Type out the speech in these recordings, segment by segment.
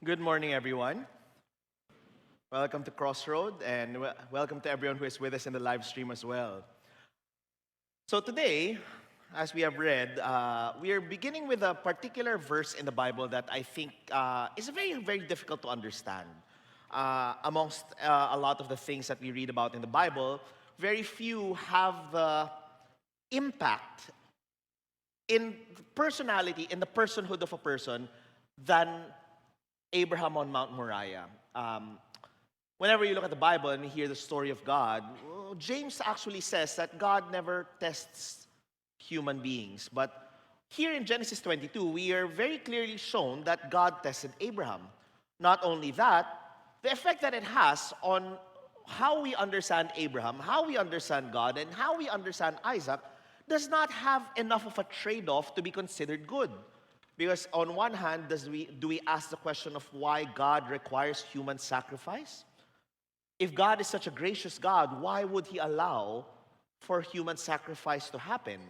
Good morning, everyone. Welcome to Crossroad, and welcome to everyone who is with us in the live stream as well. So today, as we have read, we are beginning with a particular verse in the Bible that I think is very, very difficult to understand. Amongst a lot of the things that we read about in the Bible, very few have the impact in personality, in the personhood of a person, than Abraham on Mount Moriah. Whenever you look at the Bible and you hear the story of God, James actually says that God never tests human beings. But here in Genesis 22, we are very clearly shown that God tested Abraham. Not only that, the effect that it has on how we understand Abraham, how we understand God, and how we understand Isaac does not have enough of a trade-off to be considered good. Because on one hand, do we ask the question of why God requires human sacrifice? If God is such a gracious God, why would He allow for human sacrifice to happen?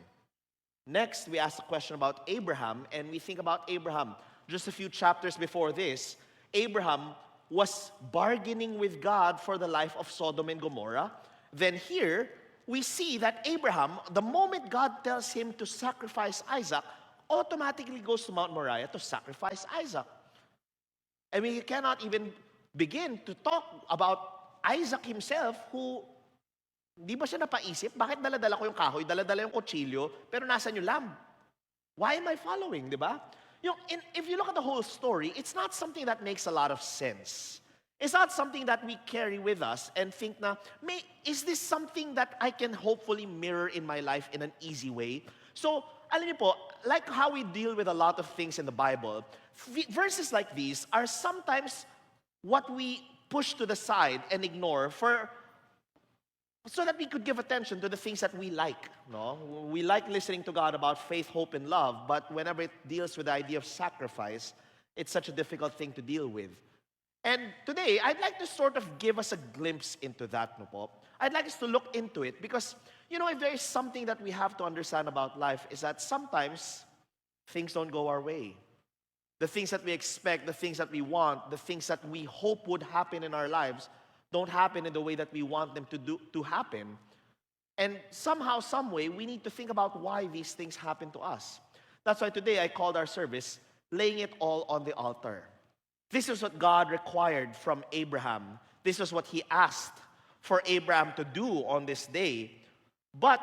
Next, we ask the question about Abraham, and we think about Abraham. Just a few chapters before this, Abraham was bargaining with God for the life of Sodom and Gomorrah. Then here, we see that Abraham, the moment God tells him to sacrifice Isaac, automatically goes to Mount Moriah to sacrifice Isaac. And we cannot even begin to talk about Isaac himself, who, di ba siya napaisip, bakit dala-dala ko yung kahoy, dala-dala yung kutsilyo, pero nasan yung lamb? Why am I following, di ba? If you look at the whole story, it's not something that makes a lot of sense. It's not something that we carry with us and think na, is this something that I can hopefully mirror in my life in an easy way? So, alam niyo po, like how we deal with a lot of things in the Bible, verses like these are sometimes what we push to the side and ignore so that we could give attention to the things that we like. No? We like listening to God about faith, hope, and love, but whenever it deals with the idea of sacrifice, it's such a difficult thing to deal with. And today, I'd like to sort of give us a glimpse into that, no po. I'd like us to look into it because, if there is something that we have to understand about life is that sometimes things don't go our way. The things that we expect, the things that we want, the things that we hope would happen in our lives don't happen in the way that we want them to happen. And somehow, some way, we need to think about why these things happen to us. That's why today I called our service, Laying It All on the Altar. This is what God required from Abraham. This is what He asked for Abraham to do on this day. But,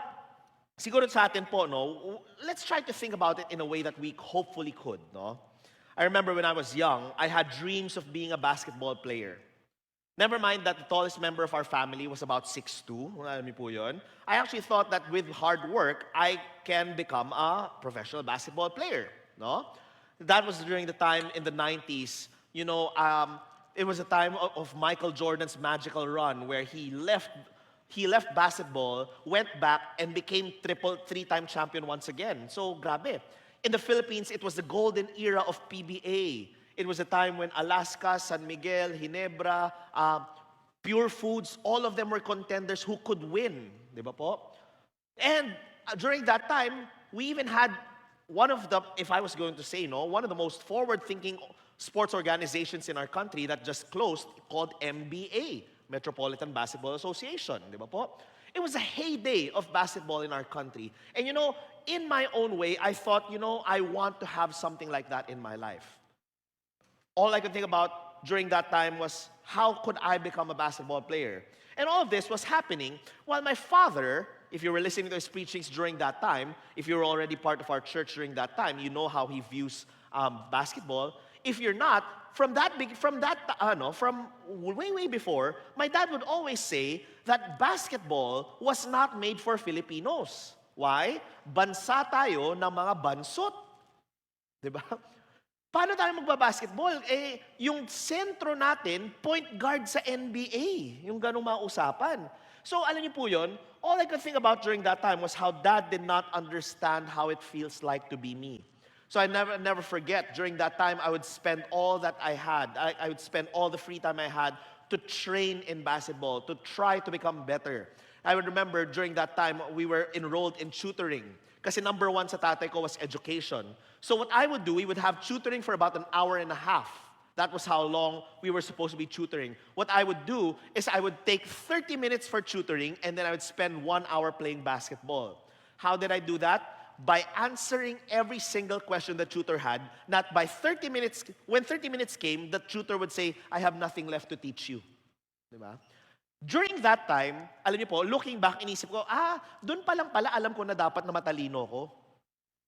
siguro sa atin po, no, let's try to think about it in a way that we hopefully could, no? I remember when I was young, I had dreams of being a basketball player. Never mind that the tallest member of our family was about 6'2". Alam niyo po yun. I actually thought that with hard work, I can become a professional basketball player, no? That was during the time in the 90s. It was a time of Michael Jordan's magical run where he left basketball, went back, and became three-time champion once again. So, grabe. In the Philippines, it was the golden era of PBA. It was a time when Alaska, San Miguel, Ginebra, Pure Foods, all of them were contenders who could win. Di ba po? And during that time, we even had one of the, if I was going to say, one of the most forward-thinking sports organizations in our country that just closed, called MBA, Metropolitan Basketball Association. Di ba po? It was a heyday of basketball in our country. And in my own way, I thought, I want to have something like that in my life. All I could think about during that time was, how could I become a basketball player? And all of this was happening while my father, if you were listening to his preachings during that time, if you were already part of our church during that time, you know how he views basketball. If you're not, from way before, my dad would always say that basketball was not made for Filipinos. Why? Bansa tayo ng mga bansot. Diba? Paano tayo magbabasketball? Yung sentro natin, point guard sa NBA. Yung ganong mga usapan. So, alam niyo po yun, all I could think about during that time was how dad did not understand how it feels like to be me. So I never forget, during that time, I would spend all that I had. I would spend all the free time I had to train in basketball, to try to become better. I would remember during that time, we were enrolled in tutoring. Kasi number one sa tatay ko was education. So what I would do, we would have tutoring for about an hour and a half. That was how long we were supposed to be tutoring. What I would do is I would take 30 minutes for tutoring and then I would spend 1 hour playing basketball. How did I do that? By answering every single question the tutor had. Not by 30 minutes, when 30 minutes came, the tutor would say, I have nothing left to teach you. Diba? During that time, alam niyo po, looking back, inisip ko, doon pa lang pala alam ko na dapat na matalino ko.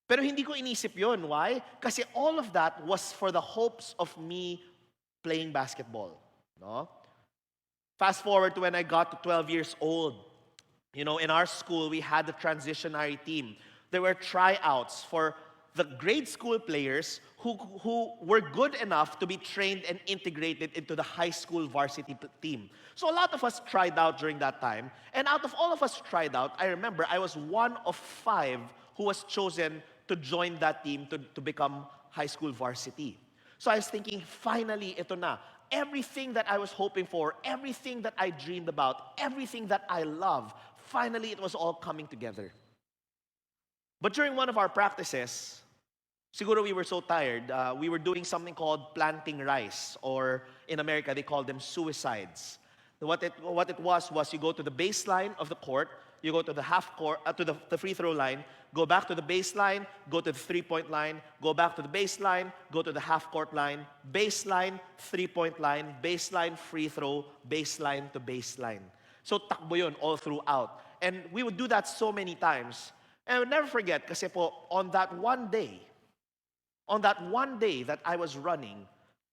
Pero hindi ko inisip yon. Why? Kasi all of that was for the hopes of me playing basketball. No? Fast forward to when I got to 12 years old. You know, in our school, we had the transitionary team. There were tryouts for the grade school players who were good enough to be trained and integrated into the high school varsity team. So a lot of us tried out during that time. And out of all of us tried out, I remember I was one of 5 who was chosen to join that team to become high school varsity. So I was thinking, finally, ito na. Everything that I was hoping for, everything that I dreamed about, everything that I love, finally it was all coming together. But during one of our practices, siguro we were so tired, we were doing something called planting rice, or in America they call them suicides. What it was you go to the baseline of the court, you go to the half court, to the free throw line, go back to the baseline, go to the 3-point line, go back to the baseline, go to the half court line, baseline, 3-point line, baseline, free throw, baseline to baseline. So takbo yun all throughout. And we would do that so many times. And I would never forget, kasi po, on that one day that I was running,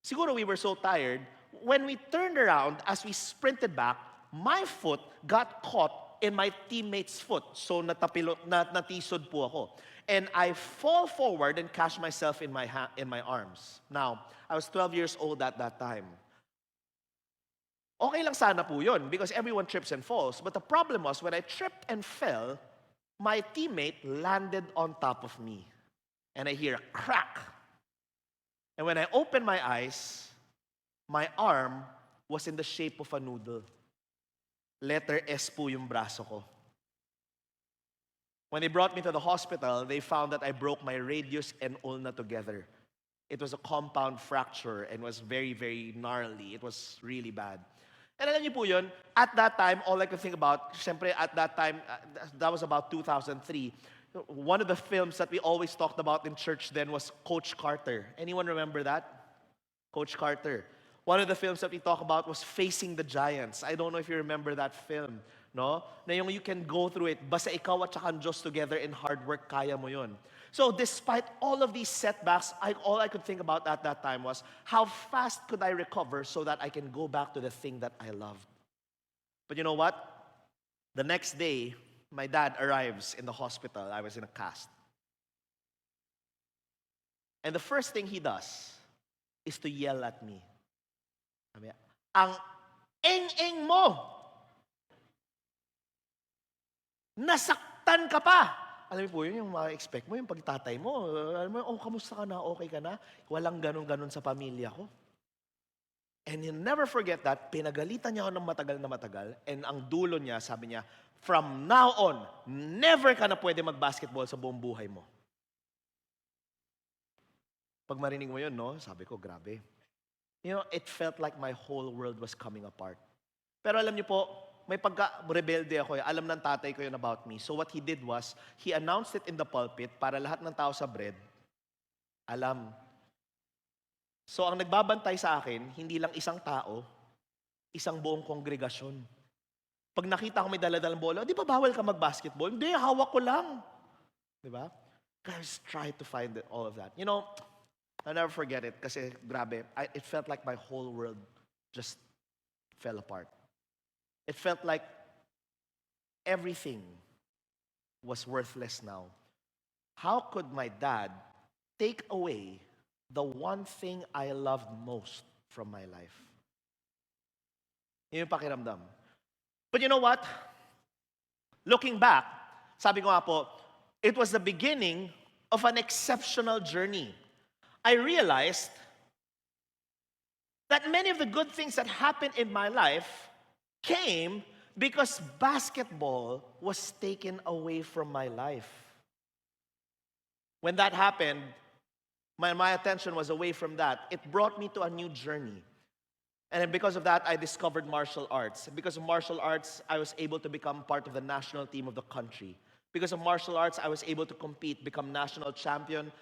siguro we were so tired, when we turned around, as we sprinted back, my foot got caught in my teammate's foot. So natisod po ako. And I fall forward and catch myself in my arms. Now, I was 12 years old at that time. Okay lang sana po yun, because everyone trips and falls. But the problem was, when I tripped and fell, my teammate landed on top of me. And I hear a crack. And when I opened my eyes, my arm was in the shape of a noodle. Letter S po yung braso ko. When they brought me to the hospital, they found that I broke my radius and ulna together. It was a compound fracture and was very, very gnarly. It was really bad. And alam niyo po yun, at that time, all I could think about, syempre at that time, that was about 2003, one of the films that we always talked about in church then was Coach Carter. Anyone remember that? Coach Carter. One of the films that we talked about was Facing the Giants. I don't know if you remember that film, no? Na yung you can go through it, basta ikaw at saka ang Diyos together in hard work, kaya mo yun. So despite all of these setbacks, all I could think about at that time was, how fast could I recover so that I can go back to the thing that I loved? But you know what? The next day, my dad arrives in the hospital. I was in a cast. And the first thing he does is to yell at me. Sabi, ang eng-eng mo! Nasaktan ka pa! Alam mo po yun, yung ma-expect mo, yung pagtatay mo. Alam mo, kamusta ka na? Okay ka na? Walang ganun-ganun sa pamilya ko. And he'll never forget that, pinagalitan niya ako ng matagal, and ang dulo niya, sabi niya, from now on, never ka na pwede mag-basketball sa buong buhay mo. Pag marinig mo yun, no? Sabi ko, grabe. You know, it felt like my whole world was coming apart. Pero alam niyo po, may pagka-rebelde ako. Alam ng tatay ko yun about me. So what he did was, he announced it in the pulpit para lahat ng tao sa bread, alam. So ang nagbabantay sa akin, hindi lang isang tao, isang buong kongregasyon. Pag nakita ko may dala-dalang bola, di ba bawal ka mag-basketball? Hindi, hawak ko lang. Di ba? Guys, try to find all of that. You know, I'll never forget it kasi grabe, it felt like my whole world just fell apart. It felt like everything was worthless now. How could my dad take away the one thing I loved most from my life? Yun yung pakiramdam. But you know what? Looking back, sabi ko nga po, it was the beginning of an exceptional journey. I realized that many of the good things that happened in my life came because basketball was taken away from my life. When that happened, My attention was away from that. It brought me to a new journey. And then because of that, I discovered martial arts. Because of martial arts, I was able to become part of the national team of the country. Because of martial arts, I was able to compete, become national champion,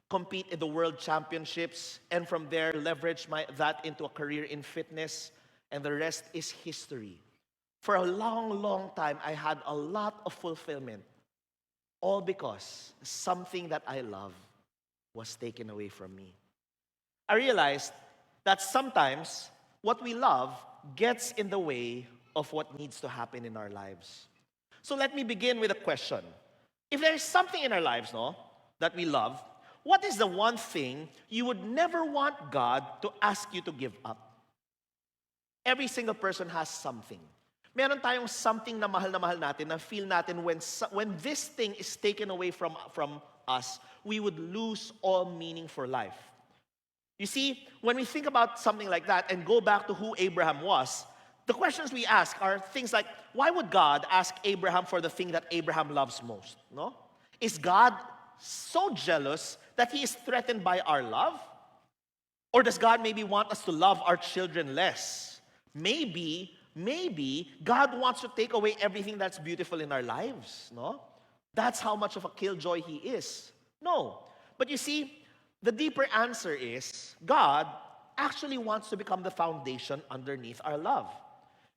compete in the world championships, and from there, leverage that into a career in fitness, and the rest is history. For a long, long time, I had a lot of fulfillment, all because something that I love was taken away from me. I realized that sometimes what we love gets in the way of what needs to happen in our lives. So let me begin with a question. If there is something in our lives, no, that we love, what is the one thing you would never want God to ask you to give up? Every single person has something. Meron tayong something na mahal natin, na feel natin when this thing is taken away from us, we would lose all meaning for life. You see, when we think about something like that and go back to who Abraham was, the questions we ask are things like, why would God ask Abraham for the thing that Abraham loves most? No? Is God so jealous that he is threatened by our love? Or does God maybe want us to love our children less? Maybe God wants to take away everything that's beautiful in our lives, no? That's how much of a killjoy he is. No. But you see, the deeper answer is, God actually wants to become the foundation underneath our love.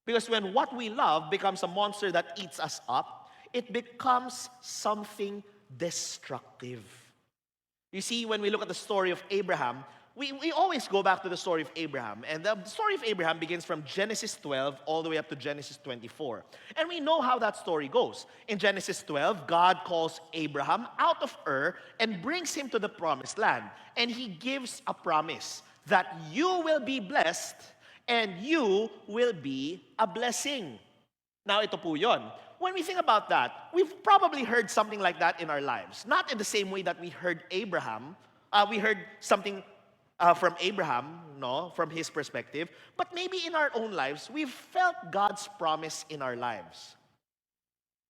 Because when what we love becomes a monster that eats us up, it becomes something destructive. You see, when we look at the story of Abraham, we always go back to the story of Abraham. And the story of Abraham begins from Genesis 12 all the way up to Genesis 24. And we know how that story goes. In Genesis 12, God calls Abraham out of Ur and brings him to the promised land. And he gives a promise that you will be blessed and you will be a blessing. Now, ito po yun. When we think about that, we've probably heard something like that in our lives. Not in the same way that we heard Abraham. We heard something from Abraham, no, from his perspective. But maybe in our own lives, we've felt God's promise in our lives.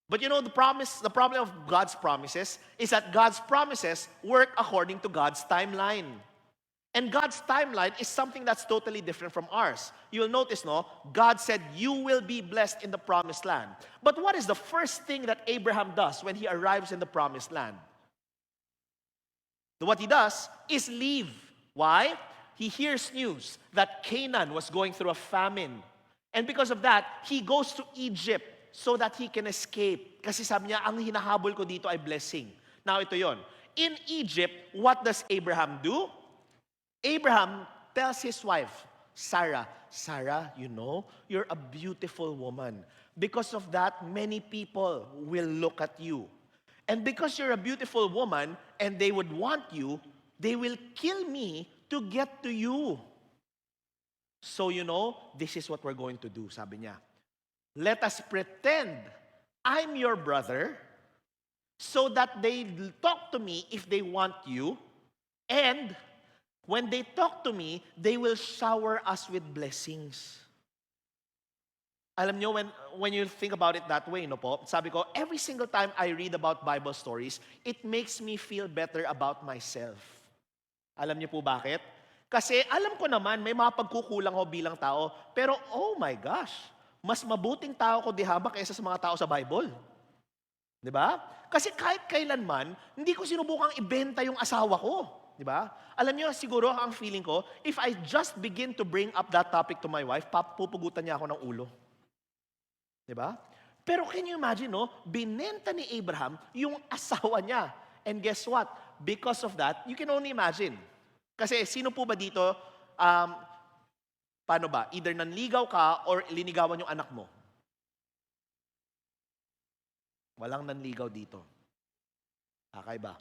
But you know, the problem of God's promises is that God's promises work according to God's timeline. And God's timeline is something that's totally different from ours. You'll notice, no, God said, you will be blessed in the promised land. But what is the first thing that Abraham does when he arrives in the promised land? What he does is leave. Why? He hears news that Canaan was going through a famine. And because of that, he goes to Egypt so that he can escape. Kasi sabi niya, ang hinahabol ko dito ay blessing. Now, ito yon. In Egypt, what does Abraham do? Abraham tells his wife, Sarah, you know, you're a beautiful woman. Because of that, many people will look at you. And because you're a beautiful woman and they would want you, they will kill me to get to you. So, you know, this is what we're going to do, sabi niya. Let us pretend I'm your brother so that they talk to me if they want you. And when they talk to me, they will shower us with blessings. Alam nyo, when you think about it that way, no po, sabi ko, every single time I read about Bible stories, it makes me feel better about myself. Alam niyo po bakit? Kasi alam ko naman, may mga pagkukulang ko bilang tao, pero oh my gosh, mas mabuting tao ko dihaba kaysa sa mga tao sa Bible. Di ba? Kasi kahit kailanman, hindi ko sinubukang ibenta yung asawa ko. Di ba? Alam niyo, siguro ang feeling ko, if I just begin to bring up that topic to my wife, pupugutan niya ako ng ulo. Di ba? Pero can you imagine, no? Binenta ni Abraham yung asawa niya. And guess what? Because of that, you can only imagine. Kasi sino po ba dito, paano ba? Either nanligaw ka or linigawan yung anak mo. Walang nanligaw dito. Okay ba?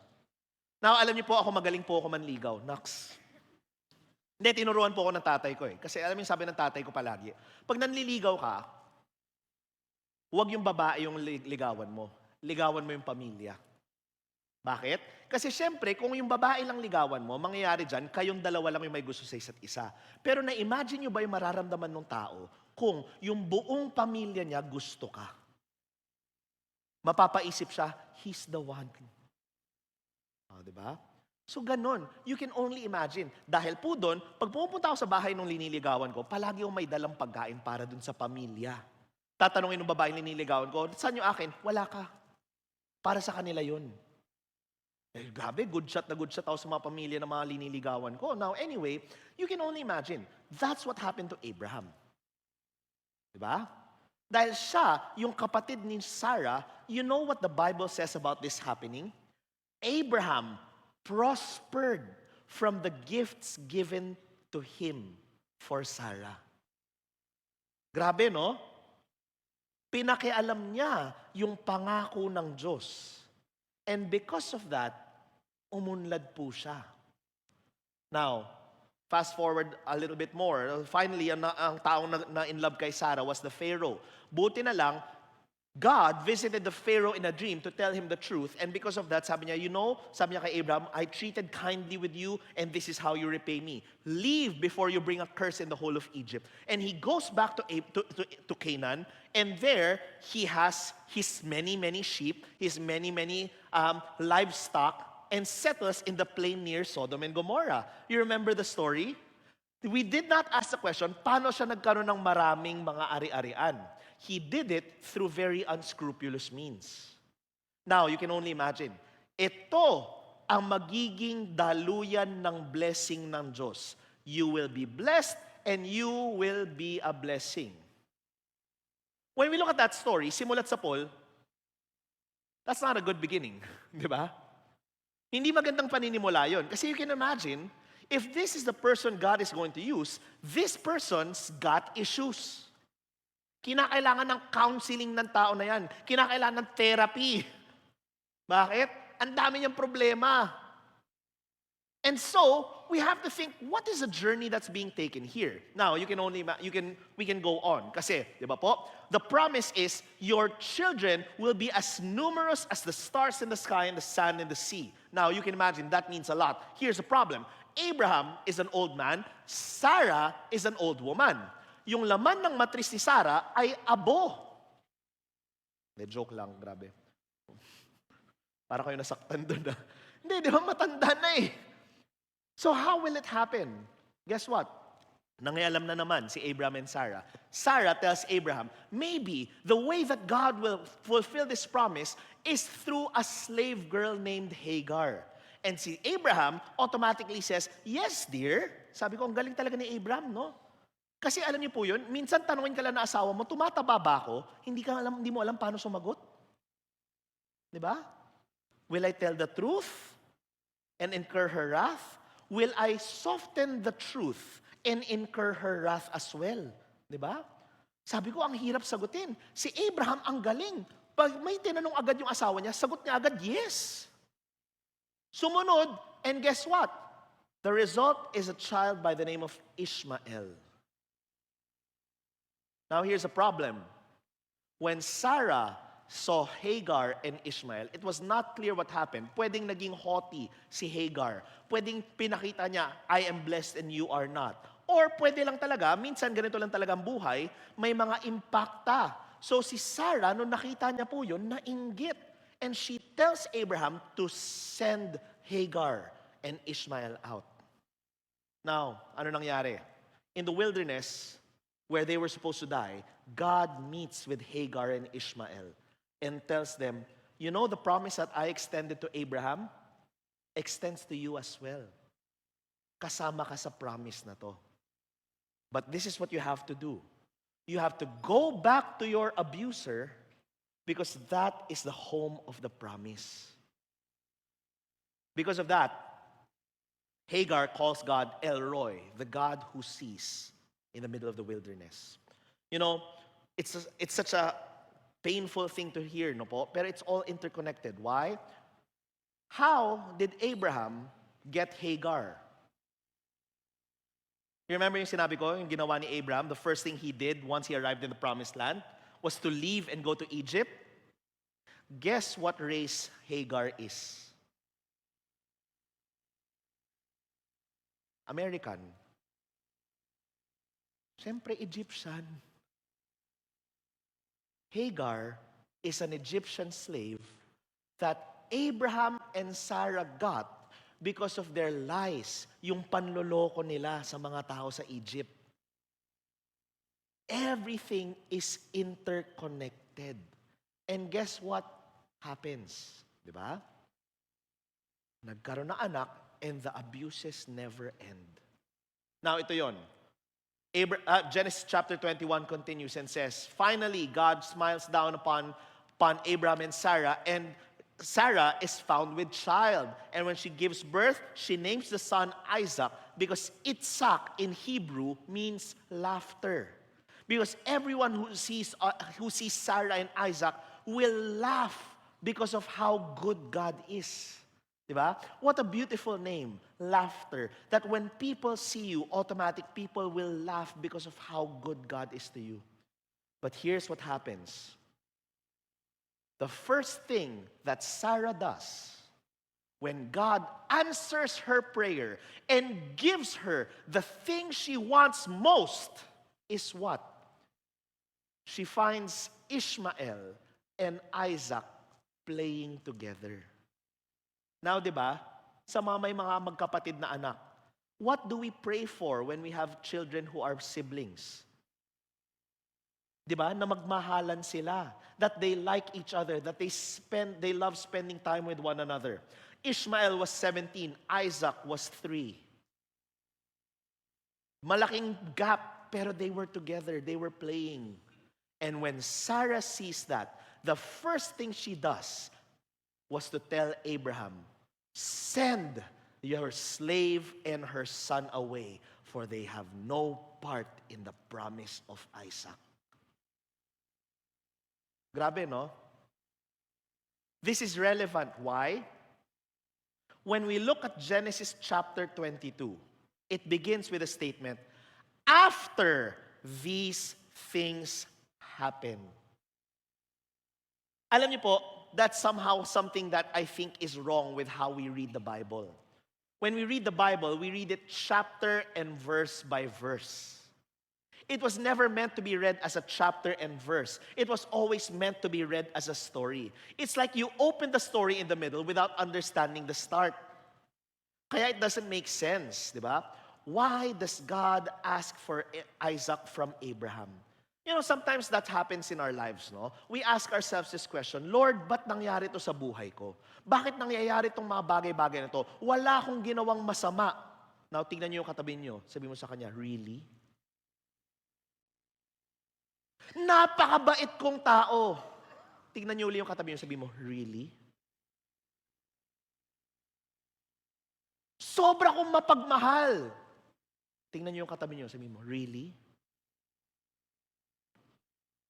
Now, alam niyo po, magaling po ako manligaw. Naks. Hindi, tinuruan po ako ng tatay ko eh. Kasi alam niyo, sabi ng tatay ko palagi, pag nanliligaw ka, huwag yung babae yung ligawan mo. Ligawan mo yung pamilya. Bakit? Kasi syempre, kung yung babae lang ligawan mo, mangyayari dyan, kayong dalawa lang yung may gusto sa isa't isa. Pero na-imagine nyo ba yung mararamdaman ng tao kung yung buong pamilya niya gusto ka? Mapapaisip siya, he's the one. Diba? So ganon, you can only imagine. Dahil po doon, pag pumupunta ako sa bahay ng liniligawan ko, palagi akong may dalang pagkain para doon sa pamilya. Tatanungin ng babaeng liniligawan ko, saan yung akin? Wala ka. Para sa kanila yun. Eh, grabe, good shot na good shot ako sa mga pamilya ng mga liniligawan ko. Now, anyway, you can only imagine. That's what happened to Abraham. Diba? Dahil siya, yung kapatid ni Sarah, you know what the Bible says about this happening? Abraham prospered from the gifts given to him for Sarah. Grabe, no? Pinakialam niya yung pangako ng Diyos. And because of that, umunlad po siya. Now, fast forward a little bit more. Finally, ang taong na in love kay Sarah was the Pharaoh. Buti na lang, God visited the Pharaoh in a dream to tell him the truth. And because of that, sabi niya, you know, sabi niya kay Abraham, I treated kindly with you and this is how you repay me. Leave before you bring a curse in the whole of Egypt. And he goes back to Canaan, and there he has his many, many sheep, his many, many livestock, and settles in the plain near Sodom and Gomorrah. You remember the story? We did not ask the question, paano siya nagkaroon ng maraming mga ari-arian? He did it through very unscrupulous means. Now, you can only imagine, ito ang magiging daluyan ng blessing ng Diyos. You will be blessed and you will be a blessing. When we look at that story, simulat sa Paul, that's not a good beginning. Di ba? Hindi magandang paninimula yun. Kasi you can imagine, if this is the person God is going to use, this person's got issues. Kinakailangan ng counseling ng tao na yan. Kinakailangan ng therapy. Bakit? Ang dami niyang problema. And so, we have to think, what is the journey that's being taken here? Now, we can go on. Kasi, di ba po? The promise is, your children will be as numerous as the stars in the sky and the sand in the sea. Now, you can imagine, that means a lot. Here's the problem. Abraham is an old man. Sarah is an old woman. Yung laman ng matris ni Sarah ay abo. De joke lang, grabe. Para kayo nasaktan doon. Hindi, di ba matanda na eh. So how will it happen? Guess what? Nangialam na naman si Abraham and Sarah. Sarah tells Abraham, maybe the way that God will fulfill this promise is through a slave girl named Hagar. And si Abraham automatically says, yes dear. Sabi ko, ang galing talaga ni Abraham, no? Kasi alam niyo po yun, minsan tanungin ka lang na asawa mo, tumataba ba ako? Hindi mo alam paano sumagot. Di ba? Will I tell the truth and incur her wrath? Will I soften the truth and incur her wrath as well? Di ba? Sabi ko, ang hirap sagutin. Si Abraham, ang galing. Pag may tinanong agad yung asawa niya, sagot niya agad, yes. Sumunod, and guess what? The result is a child by the name of Ishmael. Now, here's a problem. When Sarah saw Hagar and Ishmael, it was not clear what happened. Pwedeng naging haughty si Hagar. Pwedeng pinakita niya, I am blessed and you are not. Or pwede lang talaga, minsan ganito lang talaga ang buhay, may mga impacta. So si Sarah, nung nakita niya po yun, nainggit. And she tells Abraham to send Hagar and Ishmael out. Now, ano nangyari? In the wilderness, where they were supposed to die, God meets with Hagar and Ishmael and tells them, you know the promise that I extended to Abraham extends to you as well. Kasama ka sa promise na to. But this is what you have to do. You have to go back to your abuser because that is the home of the promise. Because of that, Hagar calls God El Roi, the God who sees, in the middle of the wilderness. You know, it's such a painful thing to hear, no po? Pero it's all interconnected. Why? How did Abraham get Hagar? You remember yung sinabi ko, yung ginawa ni Abraham, the first thing he did once he arrived in the promised land was to leave and go to Egypt? Guess what race Hagar is? American. Siyempre, Egyptian. Hagar is an Egyptian slave that Abraham and Sarah got because of their lies, yung panloloko nila sa mga tao sa Egypt. Everything is interconnected. And guess what happens? Di ba? Nagkaroon ng anak and the abuses never end. Now, ito yon. Genesis chapter 21 continues and says, finally, God smiles down upon Abraham and Sarah, and Sarah is found with child. And when she gives birth, she names the son Isaac, because Itzhak in Hebrew means laughter. Because everyone who sees Sarah and Isaac will laugh because of how good God is. Diba? What a beautiful name, laughter. That when people see you, people will laugh because of how good God is to you. But here's what happens. The first thing that Sarah does when God answers her prayer and gives her the thing she wants most is what? She finds Ishmael and Isaac playing together. Now, di ba, sa may mga magkapatid na anak, what do we pray for when we have children who are siblings? Di ba, na magmahalan sila, that they like each other, that they love spending time with one another. Ishmael was 17, Isaac was 3. Malaking gap, pero they were together, they were playing. And when Sarah sees that, the first thing she does was to tell Abraham, send your slave and her son away, for they have no part in the promise of Isaac. Grabe, no? This is relevant. Why? When we look at Genesis chapter 22, it begins with a statement, after these things happen. Alam niyo po, that's somehow something that I think is wrong with how we read the Bible. When we read the Bible, we read it chapter and verse by verse. It was never meant to be read as a chapter and verse. It was always meant to be read as a story. It's like you open the story in the middle without understanding the start. Kaya it doesn't make sense, di ba? Why does God ask for Isaac from Abraham? You know, sometimes that happens in our lives, no? We ask ourselves this question, Lord, ba't nangyari to sa buhay ko? Bakit nangyayari itong mga bagay-bagay na to? Wala akong ginawang masama. Now, tingnan niyo yung katabi niyo. Sabi mo sa kanya, really? Napakabait kong tao. Tingnan niyo uli yung katabi niyo, sabi mo, really? Sobra kong mapagmahal. Tingnan niyo yung katabi niyo, sabi mo, really?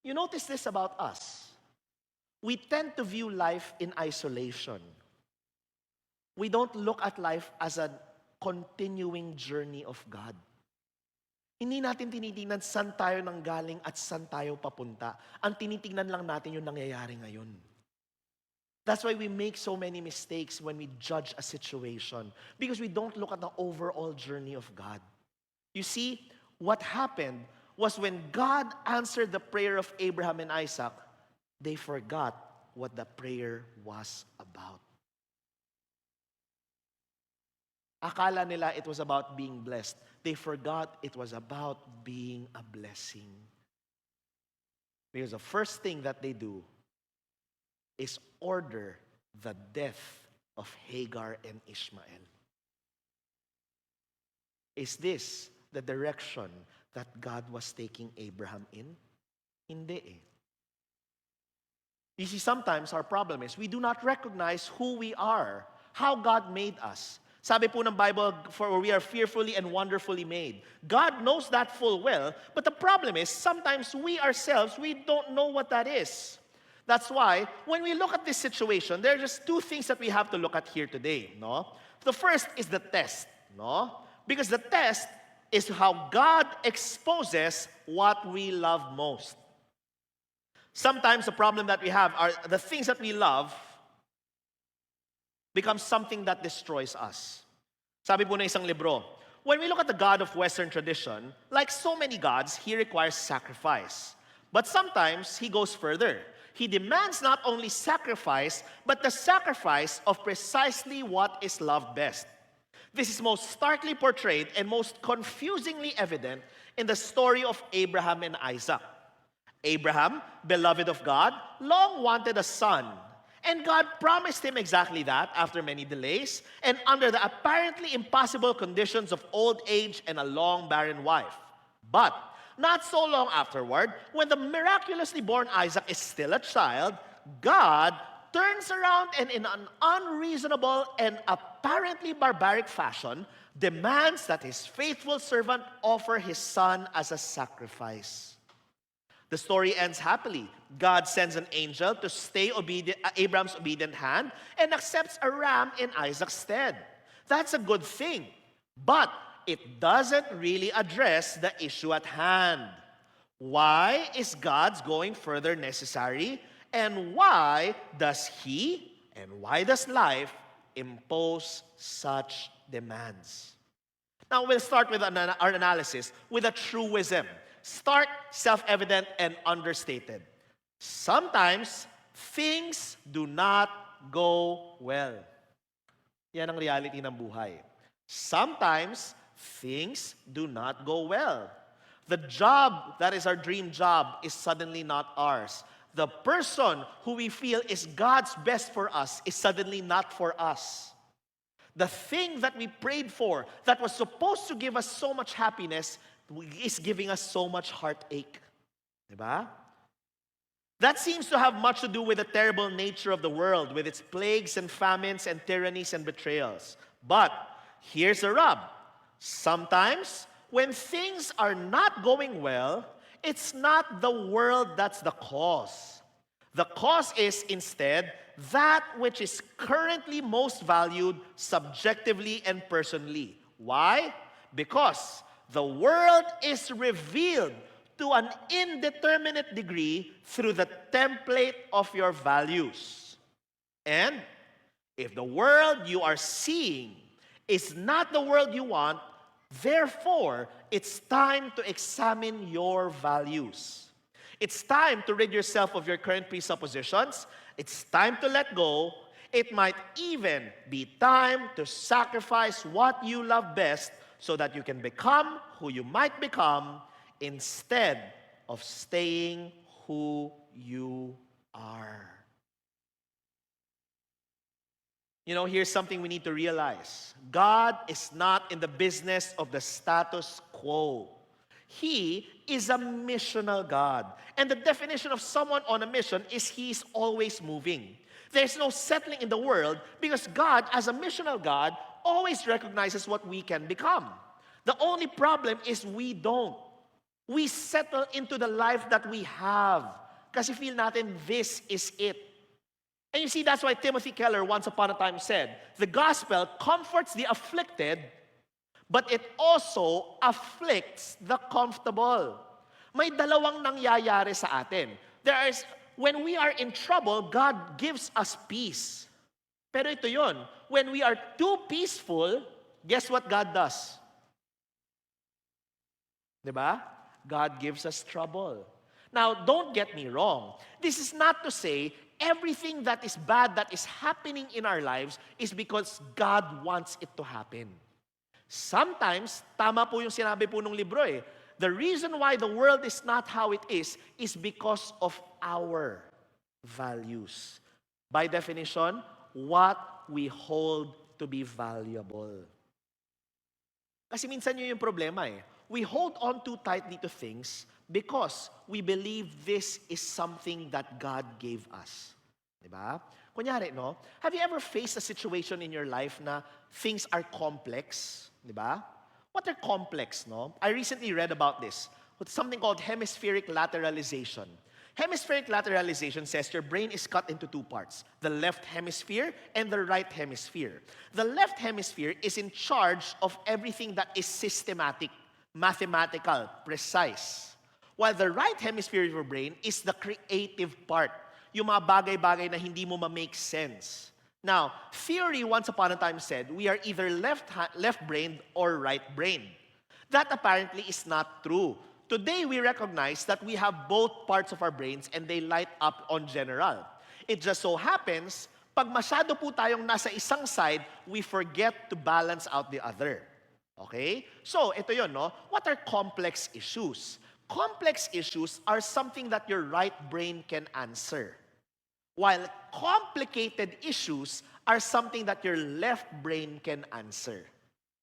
You notice this about us. We tend to view life in isolation. We don't look at life as a continuing journey of God. Hindi natin tinitingnan saan tayo nanggaling at saan tayo papunta. Ang tinitingnan lang natin yung nangyayari ngayon. That's why we make so many mistakes when we judge a situation. Because we don't look at the overall journey of God. You see, what happened was when God answered the prayer of Abraham and Isaac, they forgot what the prayer was about. Akala nila it was about being blessed. They forgot it was about being a blessing. Because the first thing that they do is order the death of Hagar and Ishmael. Is this the direction that God was taking Abraham in? Hindi eh. You see, sometimes our problem is we do not recognize who we are, how God made us. Sabi po ng Bible, for we are fearfully and wonderfully made. God knows that full well, but the problem is sometimes we ourselves, we don't know what that is. That's why when we look at this situation, there are just two things that we have to look at here today, no? The first is the test, no? Because the test is how God exposes what we love most. Sometimes the problem that we have are the things that we love becomes something that destroys us. Sabi po na isang libro, when we look at the God of Western tradition, like so many gods, He requires sacrifice. But sometimes He goes further. He demands not only sacrifice, but the sacrifice of precisely what is loved best. This is most starkly portrayed and most confusingly evident in the story of Abraham and Isaac. Abraham, beloved of God, long wanted a son. And God promised him exactly that after many delays and under the apparently impossible conditions of old age and a long barren wife. But not so long afterward, when the miraculously born Isaac is still a child, God turns around and in an unreasonable and apparently barbaric fashion demands that his faithful servant offer his son as a sacrifice. The story ends happily. God sends an angel to stay Abraham's obedient hand and accepts a ram in Isaac's stead. That's a good thing, but it doesn't really address the issue at hand. Why is God's going further necessary? And why does He and why does life impose such demands? Now we'll start with our analysis with a truism. Stark, self-evident, and understated. Sometimes, things do not go well. Yan ang reality ng buhay. Sometimes, things do not go well. The job that is our dream job is suddenly not ours. The person who we feel is God's best for us is suddenly not for us. The thing that we prayed for that was supposed to give us so much happiness is giving us so much heartache. Diba? That seems to have much to do with the terrible nature of the world, with its plagues and famines and tyrannies and betrayals. But here's the rub. Sometimes, when things are not going well, it's not the world that's the cause. The cause is instead that which is currently most valued subjectively and personally. Why? Because the world is revealed to an indeterminate degree through the template of your values. And if the world you are seeing is not the world you want, therefore, it's time to examine your values. It's time to rid yourself of your current presuppositions. It's time to let go. It might even be time to sacrifice what you love best so that you can become who you might become instead of staying who you are. You know, here's something we need to realize. God is not in the business of the status quo. He is a missional God. And the definition of someone on a mission is He's always moving. There's no settling in the world because God, as a missional God, always recognizes what we can become. The only problem is we don't. We settle into the life that we have kasi feel natin this is it. And you see, that's why Timothy Keller once upon a time said, the gospel comforts the afflicted, but it also afflicts the comfortable. May dalawang nangyayari sa atin. When we are in trouble, God gives us peace. Pero ito yon, when we are too peaceful, guess what God does? Diba? God gives us trouble. Now, don't get me wrong. This is not to say everything that is bad that is happening in our lives is because God wants it to happen. Sometimes, tama po yung sinabi po ng libro eh. The reason why the world is not how it is because of our values. By definition, what we hold to be valuable. Kasi minsan yun yung problema eh. We hold on too tightly to things because we believe this is something that God gave us. Diba? Kunyari, no? Have you ever faced a situation in your life na things are complex? Diba? What are complex, no? I recently read about this. It's something called hemispheric lateralization. Hemispheric lateralization says your brain is cut into two parts, the left hemisphere and the right hemisphere. The left hemisphere is in charge of everything that is systematic, mathematical, precise. While the right hemisphere of your brain is the creative part, yung mga bagay-bagay na hindi mo ma-make sense. Now, theory once upon a time said we are either left-brained or right-brained. That apparently is not true. Today, we recognize that we have both parts of our brains and they light up on general. It just so happens Pag masyado po tayong nasa isang side, we forget to balance out the other. Okay? So, ito yun, no? What are complex issues? Complex issues are something that your right brain can answer. While complicated issues are something that your left brain can answer.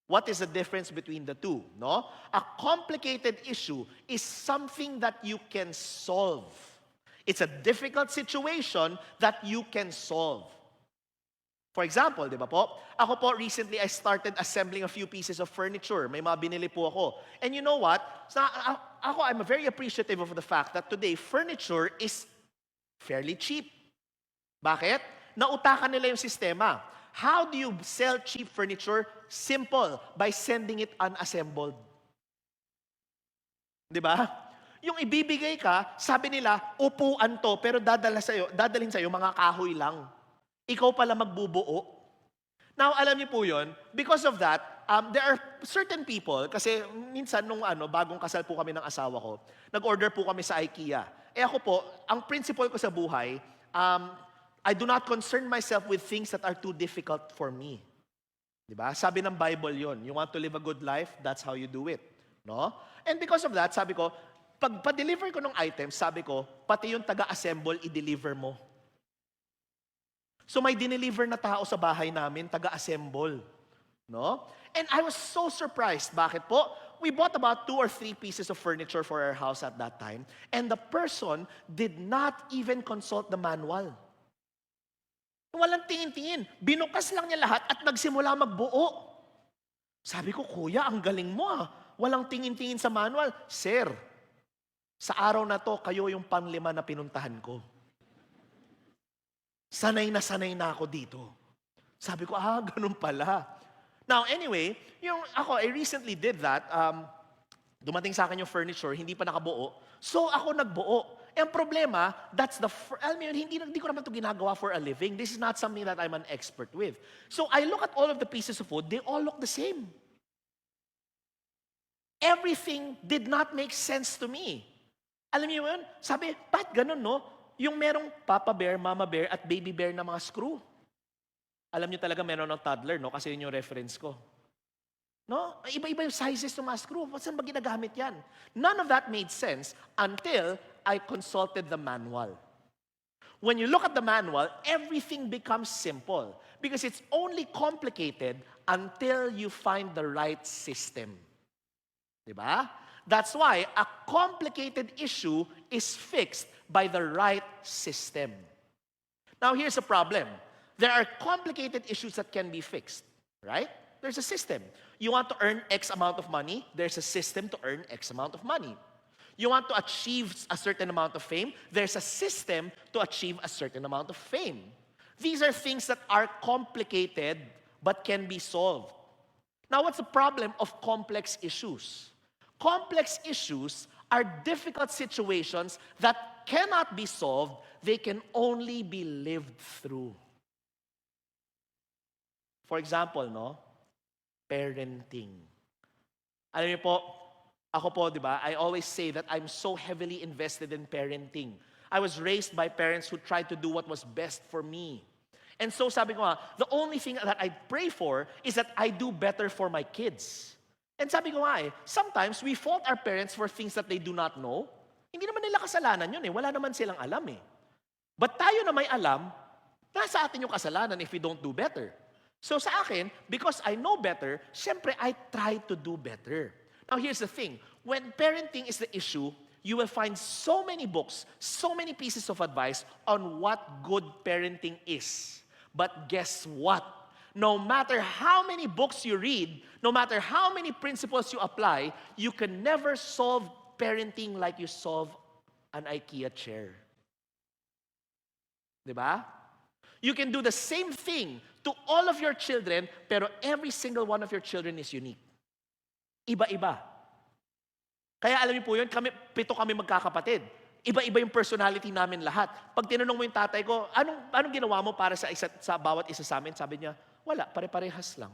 What is the difference between the two? No? A complicated issue is something that you can solve. It's a difficult situation that you can solve. For example, di ba po? Ako po, recently, I started assembling a few pieces of furniture. May mga binili po ako. And you know what? I'm very appreciative of the fact that today, furniture is fairly cheap. Bakit? Nautakan nila yung sistema. How do you sell cheap furniture? Simple, by sending it unassembled. Di ba? Yung ibibigay ka, sabi nila, upuan to, pero dadalhin sa'yo mga kahoy lang. Ikaw pala magbubuo. Now, alam niyo po yun, because of that, there are certain people, kasi minsan nung bagong kasal po kami ng asawa ko, nag-order po kami sa IKEA. Ako po, ang principle ko sa buhay, I do not concern myself with things that are too difficult for me. Diba? Sabi ng Bible yon, you want to live a good life, that's how you do it. No? And because of that, sabi ko, pag pa-deliver ko ng items, sabi ko, pati yung taga-assemble, i-deliver mo. So may dineliver na tao sa bahay namin, taga-assemble. No? And I was so surprised. Bakit po? We bought about 2 or 3 pieces of furniture for our house at that time, and the person did not even consult the manual. Walang tingin-tingin. Binukas lang niya lahat at nagsimula magbuo. Sabi ko, Kuya, ang galing mo ah. Walang tingin-tingin sa manual. Sir, sa araw na to, kayo yung panglima na pinuntahan ko. Sanay na ako dito. Sabi ko, ganun pala. Now, anyway, I recently did that. Dumating sa akin yung furniture, hindi pa nakabuo. So, ako nagbuo. Ang problema, hindi ko naman ito ginagawa for a living. This is not something that I'm an expert with. So, I look at all of the pieces of wood, they all look the same. Everything did not make sense to me. Alam niyo yun? Sabi, ba't ganun, no? Yung merong Papa Bear, Mama Bear, at Baby Bear na mga screw. Alam niyo talaga meron ng toddler, no? Kasi yun yung reference ko. No? Iba-iba yung sizes ng mga screw. Saan ba ginagamit yan? None of that made sense until I consulted the manual. When you look at the manual, everything becomes simple because it's only complicated until you find the right system. Diba? That's why a complicated issue is fixed by the right system. Now, here's a problem. There are complicated issues that can be fixed, right? There's a system. You want to earn X amount of money, there's a system to earn X amount of money. You want to achieve a certain amount of fame, there's a system to achieve a certain amount of fame. These are things that are complicated but can be solved. Now, what's the problem of complex issues? Complex issues are difficult situations that cannot be solved, they can only be lived through. For example, parenting. Alam niyo po, ako po, di ba, I always say that I'm so heavily invested in parenting. I was raised by parents who tried to do what was best for me. And so sabi ko the only thing that I pray for is that I do better for my kids. And sabi ko sometimes we fault our parents for things that they do not know. Hindi naman nila kasalanan yun wala naman silang alam But tayo na may alam, nasa atin yung kasalanan if we don't do better. So sa akin, because I know better, syempre I try to do better. Now here's the thing, when parenting is the issue, you will find so many books, so many pieces of advice on what good parenting is. But guess what? No matter how many books you read, no matter how many principles you apply, you can never solve parenting like you solve an IKEA chair. Diba? You can do the same thing to all of your children, pero every single one of your children is unique. Iba-iba. Kaya alam niyo po yun, 7 kami magkakapatid. Iba-iba yung personality namin lahat. Pag tinanong mo yung tatay ko, anong ginawa mo para sa bawat isa sa amin? Sabi niya, wala, pare-parehas lang.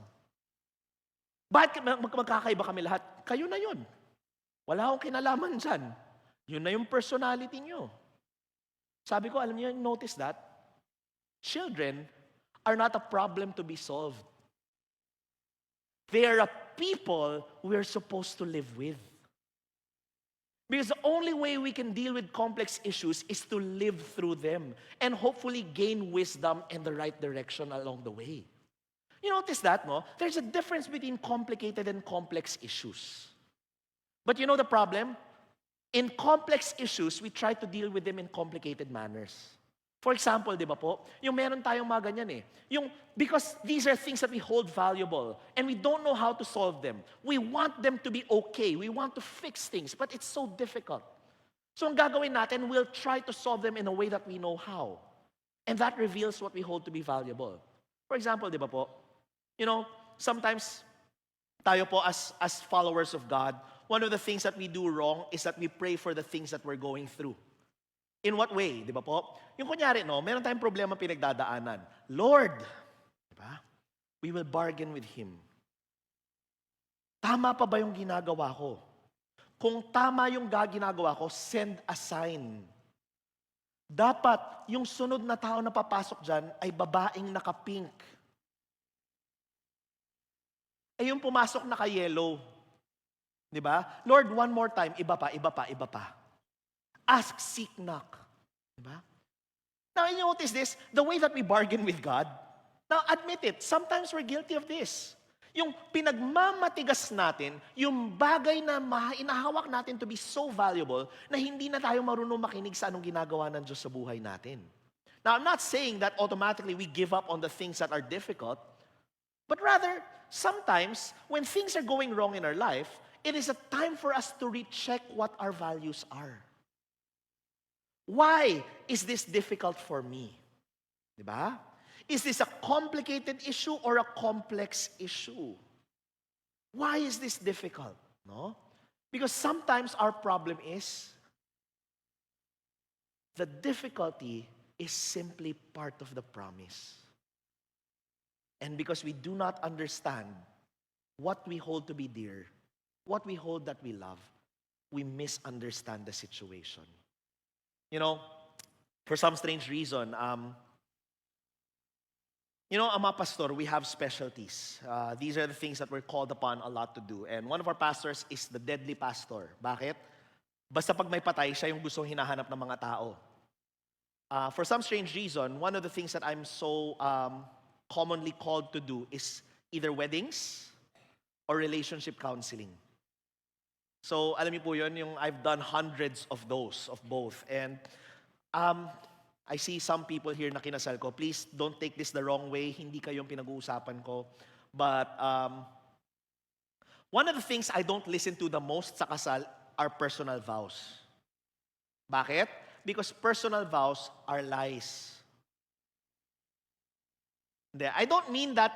Bakit magkakaiba kami lahat? Kayo na yun. Wala akong kinalaman dyan. Yun na yung personality niyo. Sabi ko, alam niyo, notice that? Children are not a problem to be solved. They are a people we're supposed to live with. Because the only way we can deal with complex issues is to live through them and hopefully gain wisdom and the right direction along the way. You notice that, no? There's a difference between complicated and complex issues. But you know the problem? In complex issues, we try to deal with them in complicated manners. For example, di ba po, yung meron tayong mga ganyan eh. Because these are things that we hold valuable and we don't know how to solve them. We want them to be okay. We want to fix things, but it's so difficult. So ang gagawin natin, we'll try to solve them in a way that we know how. And that reveals what we hold to be valuable. For example, di ba po, sometimes tayo po as followers of God, one of the things that we do wrong is that we pray for the things that we're going through. In what way? Di ba po? Yung kunyari, meron tayong problema pinagdadaanan. Lord, di ba? We will bargain with Him. Tama pa ba yung ginagawa ko? Kung tama yung ginagawa ko, send a sign. Dapat yung sunod na tao na papasok dyan ay babaeng naka-pink. Ay yung pumasok naka-yellow. Di ba? Lord, one more time. Iba pa, iba pa, iba pa. Ask, seek, knock. Diba? Now, you notice this, the way that we bargain with God. Now, admit it, sometimes we're guilty of this. Yung pinagmamatigas natin, yung bagay na inahawak natin to be so valuable na hindi na tayo marunong makinig sa anong ginagawa ng Diyos sa buhay natin. Now, I'm not saying that automatically we give up on the things that are difficult, but rather, sometimes, when things are going wrong in our life, it is a time for us to recheck what our values are. Why is this difficult for me? Diba? Is this a complicated issue or a complex issue? Why is this difficult? No? Because sometimes our problem is the difficulty is simply part of the promise. And because we do not understand what we hold to be dear, what we hold that we love, we misunderstand the situation. For some strange reason, ang mga pastor, we have specialties. These are the things that we're called upon a lot to do. And one of our pastors is the deadly pastor. Bakit? Basta pag may patay, siya yung gustong hinahanap ng mga tao. For some strange reason, one of the things that I'm so commonly called to do is either weddings or relationship counseling. So, alam niyo po yun, I've done hundreds of those, of both. And I see some people here na kinasal ko. Please, don't take this the wrong way. Hindi kayong pinag-uusapan ko. But one of the things I don't listen to the most sa kasal are personal vows. Bakit? Because personal vows are lies. I don't mean that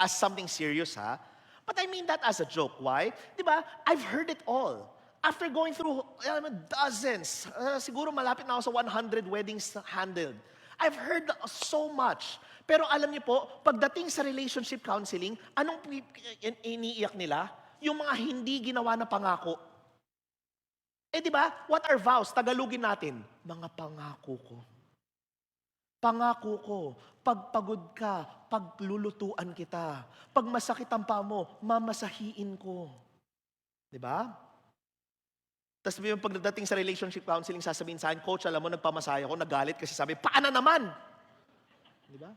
as something serious, ha? But I mean that as a joke. Why? Diba? I've heard it all. After going through dozens, siguro malapit na ako sa 100 weddings handled. I've heard so much. Pero alam niyo po, pagdating sa relationship counseling, anong iniiyak nila? Yung mga hindi ginawa na pangako. Diba? What are vows? Tagalogin natin. Mga pangako ko. Pangako ko, pag pagod ka, paglulutuan kita. Pag masakit ang paa mo, mamasahiin ko. Diba? Tapos yung pagdating sa relationship counseling, sasabihin sa akin, Coach, alam mo, nagpamasaya ako, nagalit kasi sabi, paano naman? Diba?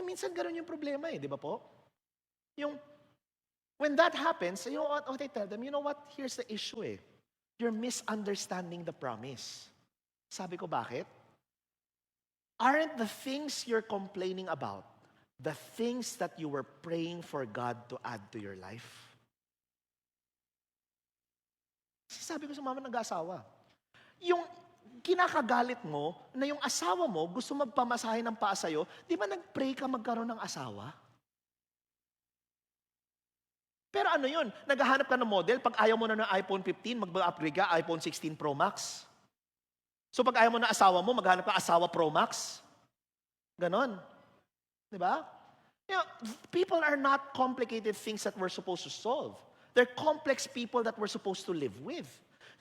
Minsan ganun yung problema diba po? When that happens, you know what I tell them? You know what? Here's the issue You're misunderstanding the promise. Sabi ko, bakit? Aren't the things you're complaining about the things that you were praying for God to add to your life? Sabi ko sa mama nag-asawa, yung kinakagalit mo na yung asawa mo gusto magpamasahe ng paa sa'yo, di ba nag-pray ka magkaroon ng asawa? Pero ano yun? Naghahanap ka ng model, pag ayaw mo na ng iPhone 15, mag-upgrade ka, iPhone 16 Pro Max. So pag ayaw mo na asawa mo, maghanap ka asawa Pro Max. Ganon. Diba? People are not complicated things that we're supposed to solve. They're complex people that we're supposed to live with.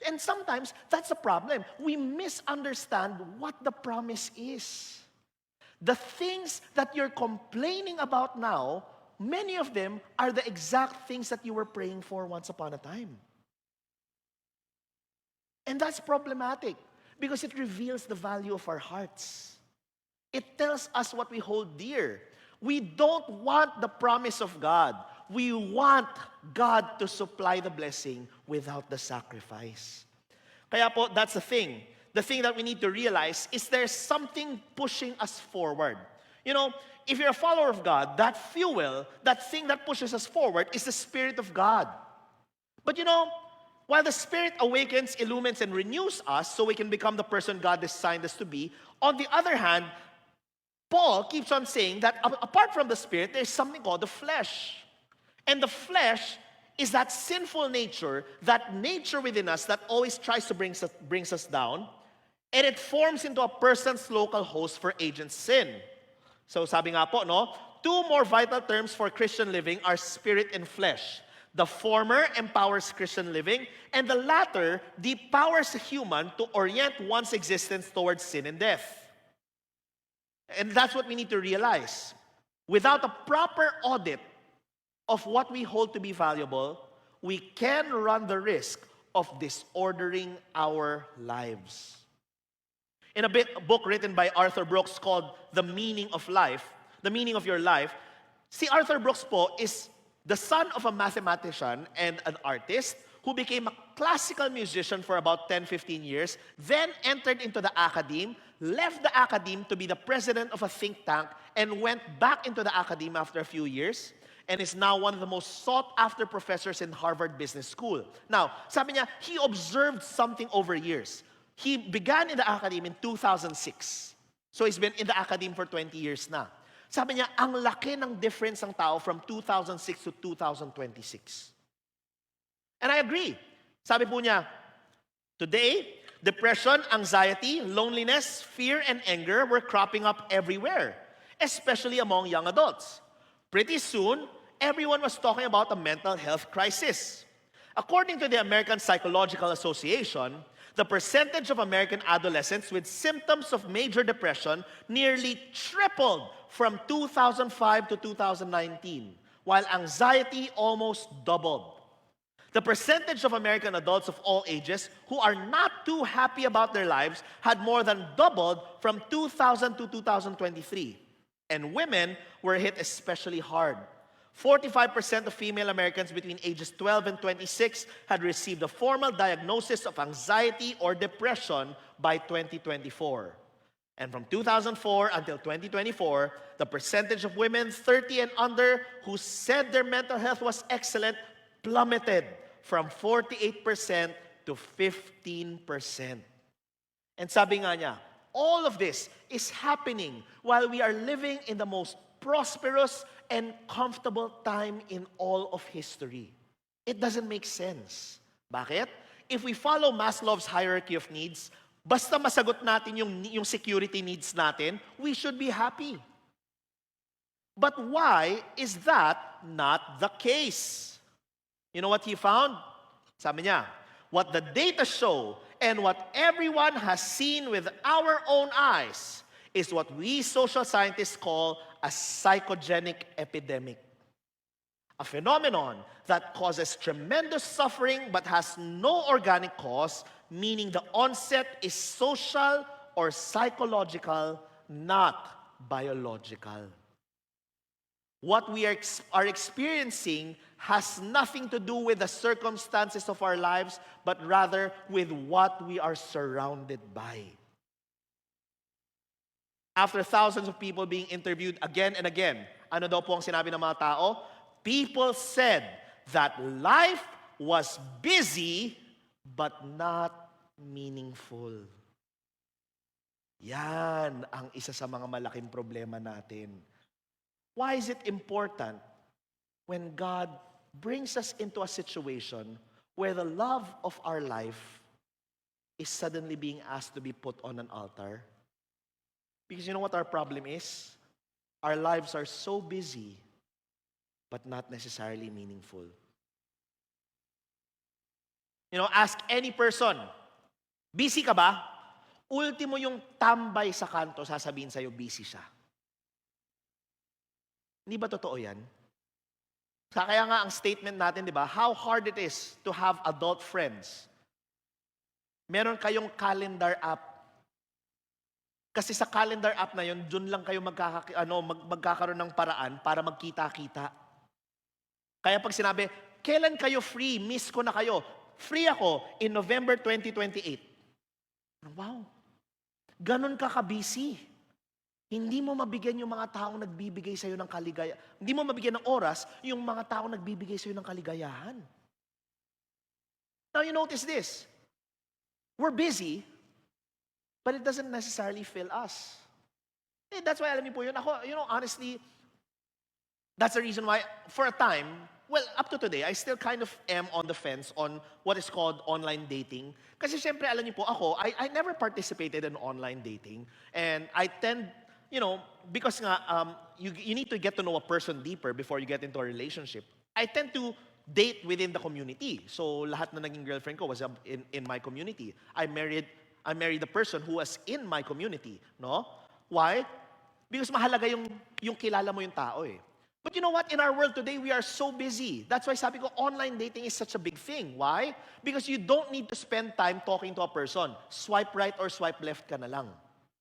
And sometimes, that's the problem. We misunderstand what the promise is. The things that you're complaining about now, many of them are the exact things that you were praying for once upon a time. And that's problematic because it reveals the value of our hearts. It tells us what we hold dear. We don't want the promise of God. We want God to supply the blessing without the sacrifice. Kaya po, that's the thing. The thing that we need to realize is there's something pushing us forward. You know, if you're a follower of God, that fuel, that thing that pushes us forward is the Spirit of God. But you know, while the Spirit awakens, illumines, and renews us so we can become the person God designed us to be, on the other hand, Paul keeps on saying that apart from the Spirit, there's something called the flesh. And the flesh is that sinful nature, that nature within us that always tries to brings us down, and it forms into a person's local host for agent sin. So sabi nga po, no, two more vital terms for Christian living are spirit and flesh. The former empowers Christian living, and the latter depowers a human to orient one's existence towards sin and death. And that's what we need to realize. Without a proper audit of what we hold to be valuable, we can run the risk of disordering our lives. In a book written by Arthur Brooks called The Meaning of Life, The Meaning of Your Life, si Arthur Brooks po is the son of a mathematician and an artist who became a classical musician for about 10-15 years, then entered into the academe, left the academe to be the president of a think tank, and went back into the academe after a few years, and is now one of the most sought-after professors in Harvard Business School. Now, sabi niya, he observed something over years. He began in the academe in 2006. So he's been in the academe for 20 years na. Sabi niya, ang laki ng difference ng tao from 2006 to 2026. And I agree. Sabi po niya, today, depression, anxiety, loneliness, fear, and anger were cropping up everywhere, especially among young adults. Pretty soon, everyone was talking about a mental health crisis. According to the American Psychological Association, the percentage of American adolescents with symptoms of major depression nearly tripled from 2005 to 2019, while anxiety almost doubled. The percentage of American adults of all ages who are not too happy about their lives had more than doubled from 2000 to 2023. And women were hit especially hard. 45% of female Americans between ages 12 and 26 had received a formal diagnosis of anxiety or depression by 2024. And from 2004 until 2024, the percentage of women 30 and under who said their mental health was excellent plummeted from 48% to 15%. And sabi nga niya, all of this is happening while we are living in the most prosperous and comfortable time in all of history. It doesn't make sense. Bakit? If we follow Maslow's hierarchy of needs, basta masagot natin yung security needs natin, we should be happy. But why is that not the case? You know what he found? Sabi niya, what the data show and what everyone has seen with our own eyes is what we social scientists call a psychogenic epidemic. A phenomenon that causes tremendous suffering but has no organic cause, meaning the onset is social or psychological, not biological. What we are experiencing has nothing to do with the circumstances of our lives, but rather with what we are surrounded by. After thousands of people being interviewed again and again, ano daw po ang sinabi ng mga tao? People said that life was busy but not meaningful. Yan ang isa sa mga malaking problema natin. Why is it important when God brings us into a situation where the love of our life is suddenly being asked to be put on an altar? Because you know what our problem is? Our lives are so busy, but not necessarily meaningful. You know, ask any person, busy ka ba? Ultimo yung tambay sa kanto, sasabihin sa'yo, busy siya. Hindi ba totoo yan? Kaya nga ang statement natin, di ba, how hard it is to have adult friends. Meron kayong calendar app. Kasi sa calendar app na yun, dun lang kayo magkakaroon ng paraan para magkita-kita. Kaya pag sinabi, kailan kayo free? Miss ko na kayo. Free ako in November 2028. Wow. Ganon ka ka-busy. Hindi mo mabigyan yung mga taong nagbibigay sa'yo ng kaligayahan. Hindi mo mabigyan ng oras yung mga taong nagbibigay sa'yo ng kaligayahan. Now you notice this. We're busy, but it doesn't necessarily fill us. That's why, alam niyo po yun, ako, honestly, that's the reason why, for a time, well, up to today, I still kind of am on the fence on what is called online dating. Kasi syempre, alam niyo po, ako, I never participated in online dating. And I tend, because nga, you need to get to know a person deeper before you get into a relationship. I tend to date within the community. So, lahat na naging girlfriend ko was in my community. I married the person who was in my community, no? Why? Because mahalaga yung kilala mo yung tao eh. But you know what? In our world today, we are so busy. That's why sabi ko, online dating is such a big thing. Why? Because you don't need to spend time talking to a person. Swipe right or swipe left ka na lang.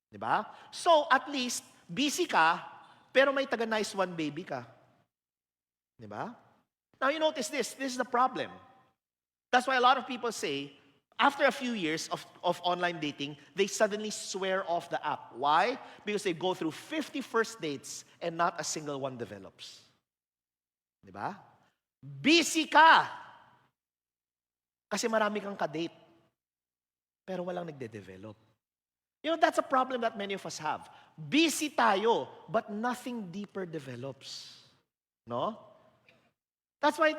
Diba? So, at least, busy ka, pero may taga-nice one baby ka. Diba? Now, you notice this. This is the problem. That's why a lot of people say, after a few years of online dating, they suddenly swear off the app. Why? Because they go through 50 first dates and not a single one develops. Diba? Busy ka! Kasi marami kang ka-date. Pero walang nagde-develop. That's a problem that many of us have. Busy tayo, but nothing deeper develops. No? That's why,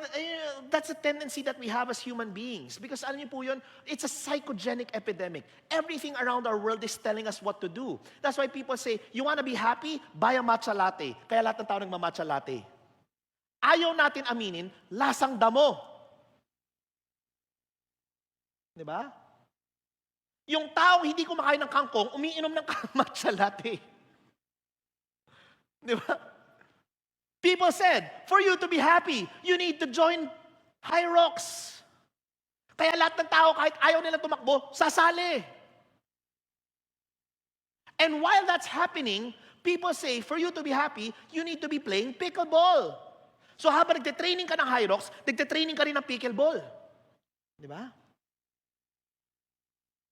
that's a tendency that we have as human beings. Because alam niyo po yun, it's a psychogenic epidemic. Everything around our world is telling us what to do. That's why people say, you wanna be happy? Buy a matcha latte. Kaya lahat ng tao nagmamatcha latte. Ayaw natin aminin, lasang damo. Diba? Yung taong hindi kumakain ng kangkong, umiinom ng matcha latte. Diba? People said, for you to be happy, you need to join High Rocks. Kaya lahat ng tao, kahit ayaw nilang tumakbo, sasali. And while that's happening, people say, for you to be happy, you need to be playing pickleball. So habang nagte-training ka ng High Rocks, nagte-training ka rin ng pickleball. Di ba?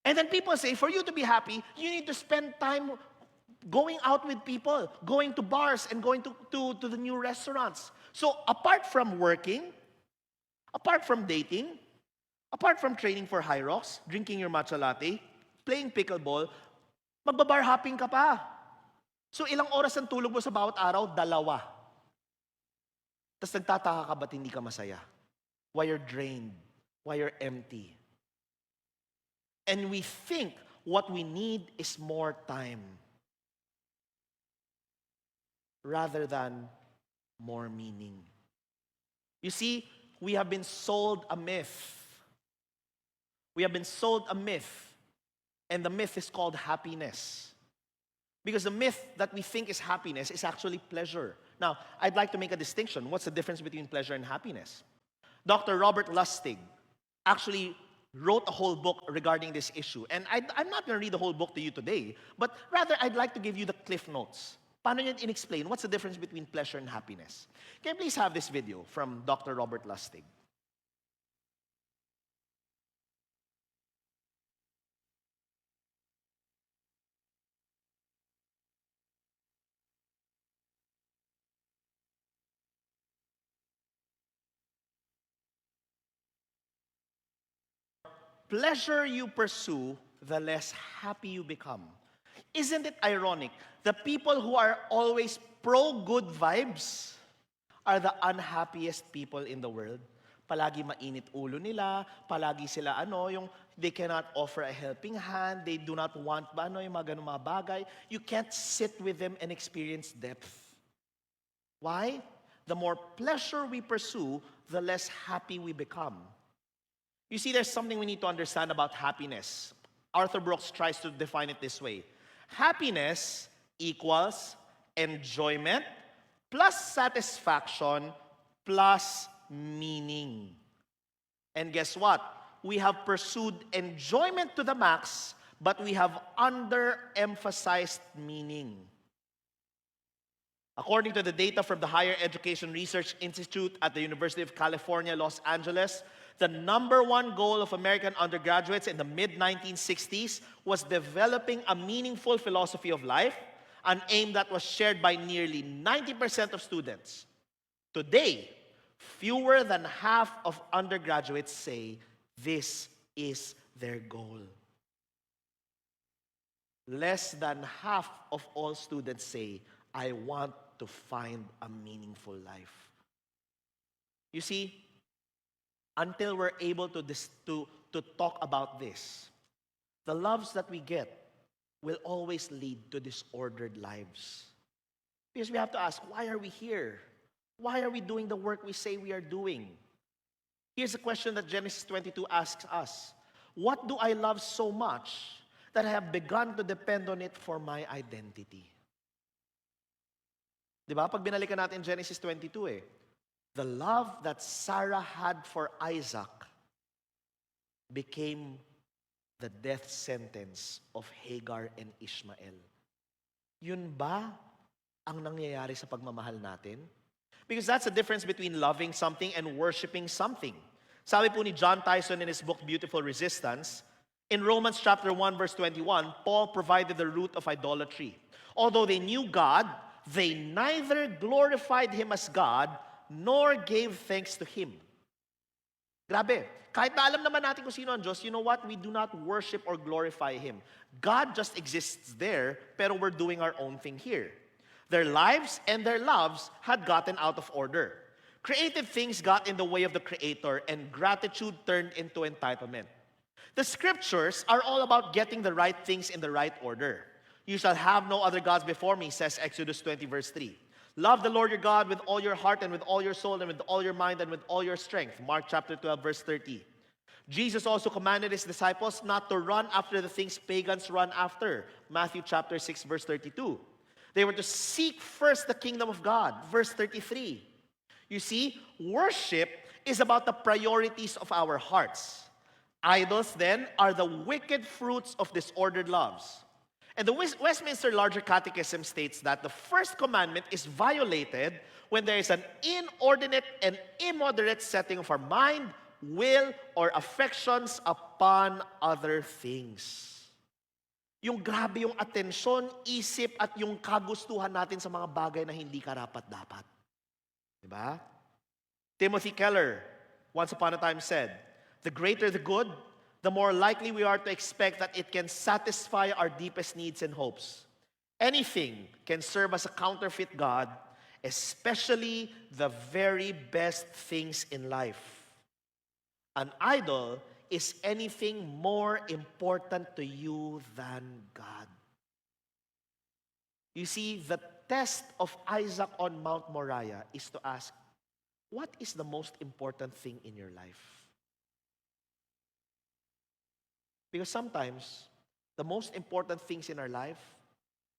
And then people say, for you to be happy, you need to spend time going out with people, going to bars, and going to the new restaurants. So, apart from working, apart from dating, apart from training for High Rocks, drinking your matcha latte, playing pickleball, magbabar hopping ka pa. So, ilang oras ang tulog mo sa bawat araw? 2. Tapos nagtataka ka ba't hindi ka masaya? Why you're drained? Why you're empty? And we think what we need is more time, rather than more meaning. You see, we have been sold a myth. We have been sold a myth, and the myth is called happiness. Because the myth that we think is happiness is actually pleasure. Now, I'd like to make a distinction. What's the difference between pleasure and happiness? Dr. Robert Lustig actually wrote a whole book regarding this issue. And I'm not going to read the whole book to you today, but rather I'd like to give you the cliff notes. Paano niya in-explain? What's the difference between pleasure and happiness? Can you please have this video from Dr. Robert Lustig? Pleasure you pursue, the less happy you become. Isn't it ironic? The people who are always pro-good vibes are the unhappiest people in the world. Palagi mainit ulo nila, palagi sila yung they cannot offer a helping hand, they do not want yung mga ganung mga bagay. You can't sit with them and experience depth. Why? The more pleasure we pursue, the less happy we become. You see, there's something we need to understand about happiness. Arthur Brooks tries to define it this way. Happiness equals enjoyment plus satisfaction plus meaning. And guess what? We have pursued enjoyment to the max, but we have underemphasized meaning. According to the data from the Higher Education Research Institute at the University of California, Los Angeles, the number one goal of American undergraduates in the mid-1960s was developing a meaningful philosophy of life, an aim that was shared by nearly 90% of students. Today, fewer than half of undergraduates say this is their goal. Less than half of all students say, I want to find a meaningful life. You see, until we're able to talk about this, the loves that we get will always lead to disordered lives. Because we have to ask, why are we here? Why are we doing the work we say we are doing? Here's a question that Genesis 22 asks us. What do I love so much that I have begun to depend on it for my identity? Diba? Pag binalikan natin Genesis 22 the love that Sarah had for Isaac became the death sentence of Hagar and Ishmael. Yun ba ang nangyayari sa pagmamahal natin? Because that's the difference between loving something and worshiping something. Sabi po ni John Tyson in his book, Beautiful Resistance, in Romans chapter 1, verse 21, Paul provided the root of idolatry. Although they knew God, they neither glorified Him as God, nor gave thanks to Him. Grabe. Kahit na alam naman natin kung sino ang Diyos, you know what? We do not worship or glorify Him. God just exists there, pero we're doing our own thing here. Their lives and their loves had gotten out of order. Created things got in the way of the Creator, and gratitude turned into entitlement. The Scriptures are all about getting the right things in the right order. You shall have no other gods before me, says Exodus 20, verse 3. Love the Lord your God with all your heart and with all your soul and with all your mind and with all your strength. Mark chapter 12, verse 30. Jesus also commanded His disciples not to run after the things pagans run after. Matthew chapter 6, verse 32. They were to seek first the kingdom of God. Verse 33. You see, worship is about the priorities of our hearts. Idols, then, are the wicked fruits of disordered loves. And the Westminster Larger Catechism states that the first commandment is violated when there is an inordinate and immoderate setting of our mind, will, or affections upon other things. Yung grabe yung atensyon, isip, at yung kagustuhan natin sa mga bagay na hindi karapat-dapat. Diba? Timothy Keller, once upon a time said, the greater the good, the more likely we are to expect that it can satisfy our deepest needs and hopes. Anything can serve as a counterfeit God, especially the very best things in life. An idol is anything more important to you than God. You see, the test of Isaac on Mount Moriah is to ask, what is the most important thing in your life? Because sometimes, the most important things in our life,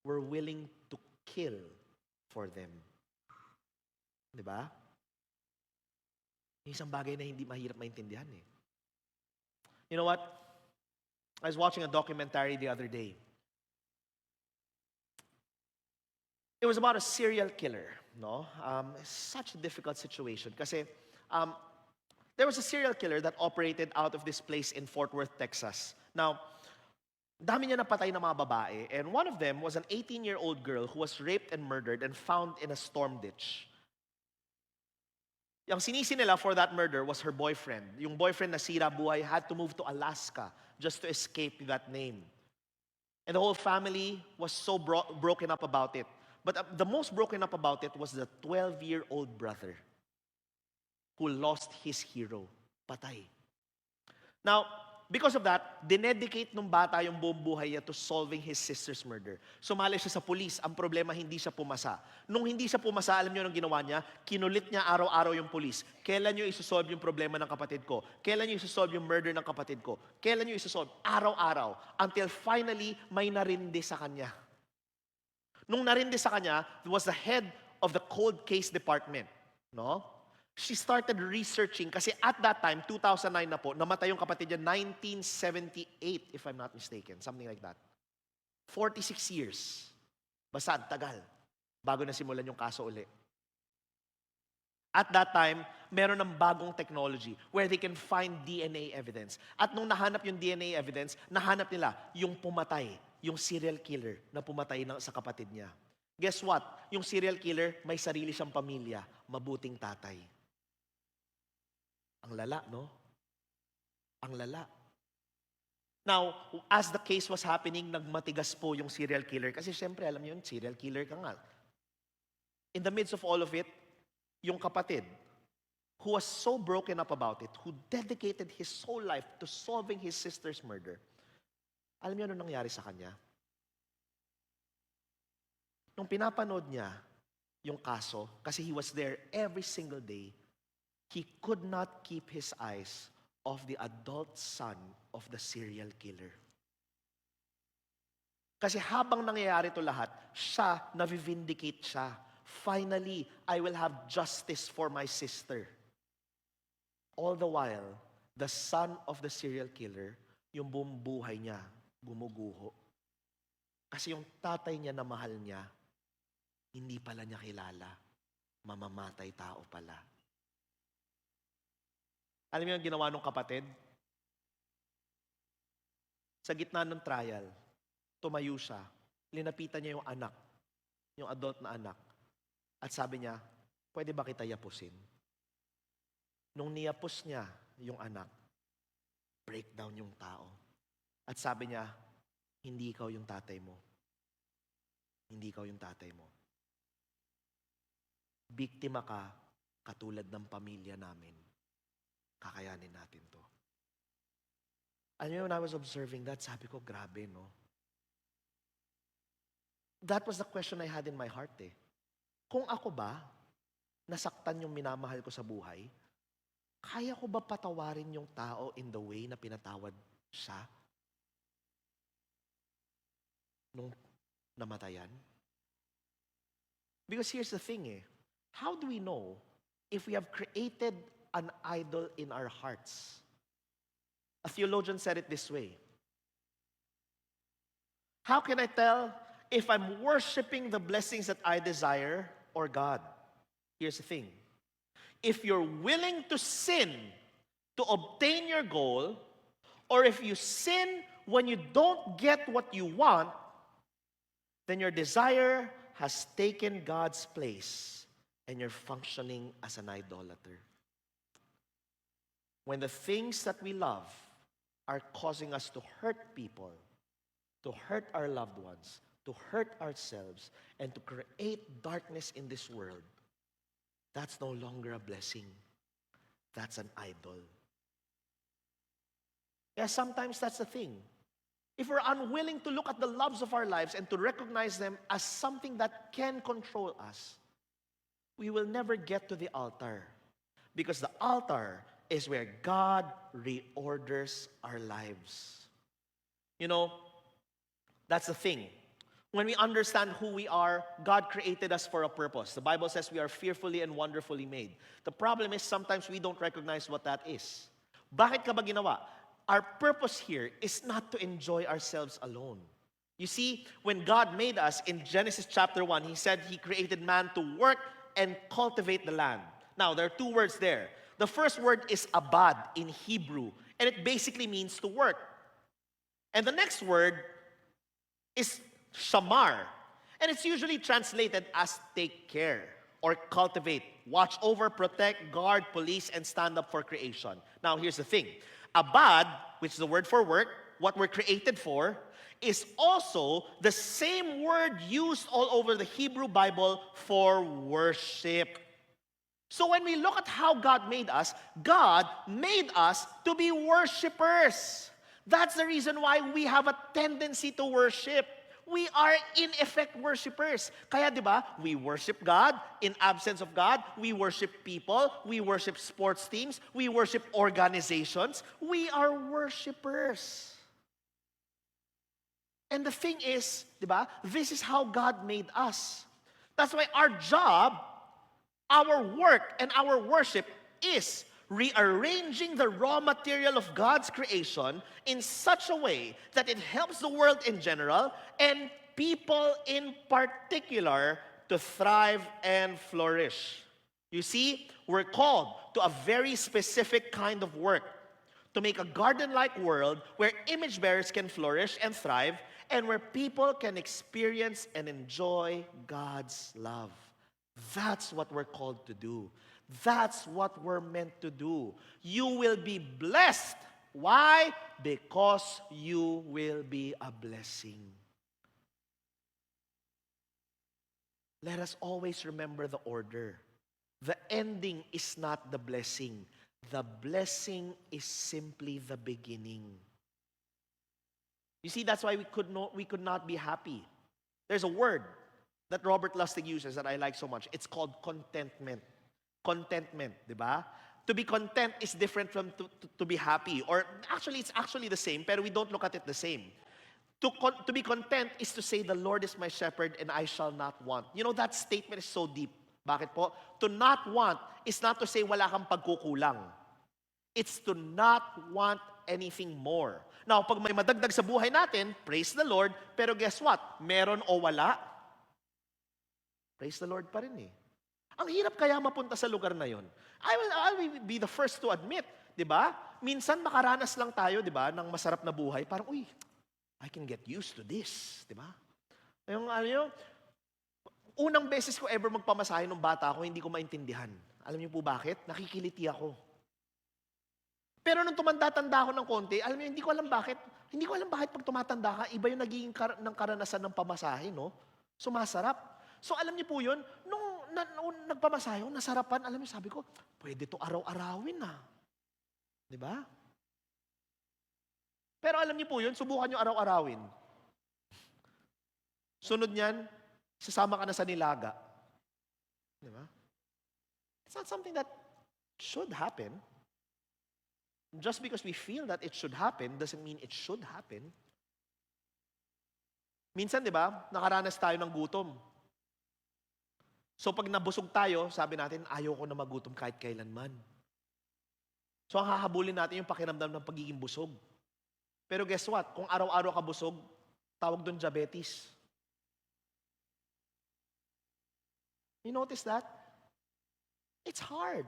we're willing to kill for them. Diba? Isang bagay na hindi mahirap maintindihan eh. You know what? I was watching a documentary the other day. It was about a serial killer, no? Such a difficult situation kasi there was a serial killer that operated out of this place in Fort Worth, Texas. Now, dami niya napatay na mga babae, and one of them was an 18-year-old girl who was raped and murdered and found in a storm ditch. Yung sinisi nila for that murder was her boyfriend. Yung boyfriend na sira buhay had to move to Alaska just to escape that name. And the whole family was so broken up about it. But the most broken up about it was the 12-year-old brother who lost his hero. Patay. Now, because of that, dinedicate nung bata yung buong buhay niya to solving his sister's murder. Sumali siya sa police. Ang problema, hindi siya pumasa. Nung hindi siya pumasa, alam niyo anong ginawa niya? Kinulit niya araw-araw yung police. Kailan niyo isosolve yung problema ng kapatid ko? Kailan niyo isosolve yung murder ng kapatid ko? Kailan niyo isosolve? Araw-araw. Until finally, may narindi sa kanya. Nung narindi sa kanya, was the head of the cold case department, no? She started researching kasi at that time, 2009 na po, namatay yung kapatid niya 1978 if I'm not mistaken, something like that. 46 years. Basta tagal bago na simulan yung kaso uli. At that time, meron ng bagong technology where they can find DNA evidence. At nung nahanap yung DNA evidence, nahanap nila yung pumatay, yung serial killer na pumatay sa kapatid niya. Guess what? Yung serial killer, may sarili siyang pamilya, mabuting tatay. Ang lala, no? Ang lala. Now, as the case was happening, nagmatigas po yung serial killer. Kasi syempre, alam niyo yun, serial killer ka nga. In the midst of all of it, yung kapatid, who was so broken up about it, who dedicated his whole life to solving his sister's murder, alam niyo ano nangyari sa kanya? Nung pinapanood niya yung kaso, kasi he was there every single day, he could not keep his eyes off the adult son of the serial killer. Kasi habang nangyayari ito lahat, siya, navivindicate siya. Finally, I will have justice for my sister. All the while, the son of the serial killer, yung buong buhay niya, gumuguho. Kasi yung tatay niya na mahal niya, hindi pala niya kilala. Mamamatay tao pala. Alam niyo yung ginawa ng kapatid? Sa gitna ng trial, tumayo siya, linapitan niya yung anak, yung adult na anak. At sabi niya, pwede ba kita yapusin? Nung niyapos niya yung anak, breakdown yung tao. At sabi niya, hindi ikaw yung tatay mo. Hindi ikaw yung tatay mo. Biktima ka, katulad ng pamilya namin. Kakayanin natin to. Alam niyo, when I was observing that, sabi ko, grabe, no? That was the question I had in my heart, eh. Kung ako ba, nasaktan yung minamahal ko sa buhay, kaya ko ba patawarin yung tao in the way na pinatawad siya nung namatayan? Because here's the thing, eh. How do we know if we have created an idol in our hearts? A theologian said it this way. How can I tell if I'm worshiping the blessings that I desire or God? Here's the thing. If you're willing to sin to obtain your goal, or if you sin when you don't get what you want, then your desire has taken God's place and you're functioning as an idolater. When the things that we love are causing us to hurt people, to hurt our loved ones, to hurt ourselves, and to create darkness in this world, that's no longer a blessing. That's an idol. Yeah, sometimes that's the thing. If we're unwilling to look at the loves of our lives and to recognize them as something that can control us, we will never get to the altar. Because the altar is where God reorders our lives. You know, that's the thing. When we understand who we are, God created us for a purpose. The Bible says we are fearfully and wonderfully made. The problem is sometimes we don't recognize what that is. Bakit ka ba ginawa? Our purpose here is not to enjoy ourselves alone. You see, when God made us in Genesis chapter 1, He said He created man to work and cultivate the land. Now, there are two words there. The first word is abad in Hebrew, and it basically means to work. And the next word is shamar, and it's usually translated as take care or cultivate, watch over, protect, guard, police, and stand up for creation. Now, here's the thing. Abad, which is the word for work, what we're created for, is also the same word used all over the Hebrew Bible for worship. So when we look at how God made us to be worshipers. That's the reason why we have a tendency to worship. We are in effect worshipers. Kaya di ba, we worship God. In absence of God, we worship people. We worship sports teams. We worship organizations. We are worshipers. And the thing is, di ba, this is how God made us. That's why our job, our work, and our worship is rearranging the raw material of God's creation in such a way that it helps the world in general and people in particular to thrive and flourish. You see, we're called to a very specific kind of work to make a garden-like world where image bearers can flourish and thrive and where people can experience and enjoy God's love. That's what we're called to do. That's what we're meant to do. You will be blessed. Why? Because you will be a blessing. Let us always remember the order. The ending is not the blessing. The blessing is simply the beginning. You see, that's why we could not be happy. There's a word that Robert Lustig uses that I like so much. It's called contentment. Contentment, di ba? To be content is different from to be happy. Or actually, it's actually the same, pero we don't look at it the same. To be content is to say, the Lord is my shepherd and I shall not want. You know, that statement is so deep. Bakit po? To not want is not to say wala kang pagkukulang. It's to not want anything more. Now, pag may madagdag sa buhay natin, praise the Lord, pero guess what? Meron o wala, praise the Lord pa rin eh. Ang hirap kaya mapunta sa lugar na yon. I will be the first to admit, di ba? Minsan makaranas lang tayo, di ba, ng masarap na buhay, parang, uy, I can get used to this, di ba? Yung, unang beses ko ever magpamasahe nung bata ako, hindi ko maintindihan. Alam niyo po bakit? Nakikiliti ako. Pero nung tumanda-tanda ako ng konti, alam niyo, hindi ko alam bakit pag tumatanda ka, iba yung nagiging ng karanasan ng pamasahe, no? Sumasarap. So alam niyo po yun, nung nagpamasahe ako, nasarapan, alam niyo, sabi ko, pwede to araw-arawin na. Di ba? Pero alam niyo po yun, subukan niyo araw-arawin. Sunod niyan, sasama ka na sa nilaga. Di ba? It's not something that should happen. Just because we feel that it should happen doesn't mean it should happen. Minsan, di ba, nakaranas tayo ng gutom. So pag nabusog tayo, sabi natin, ayaw ko na magutom kahit kailanman. So ang hahabulin natin yung pakiramdam ng pagiging busog. Pero guess what? Kung araw-araw ka busog, tawag doon diabetes. You notice that? It's hard.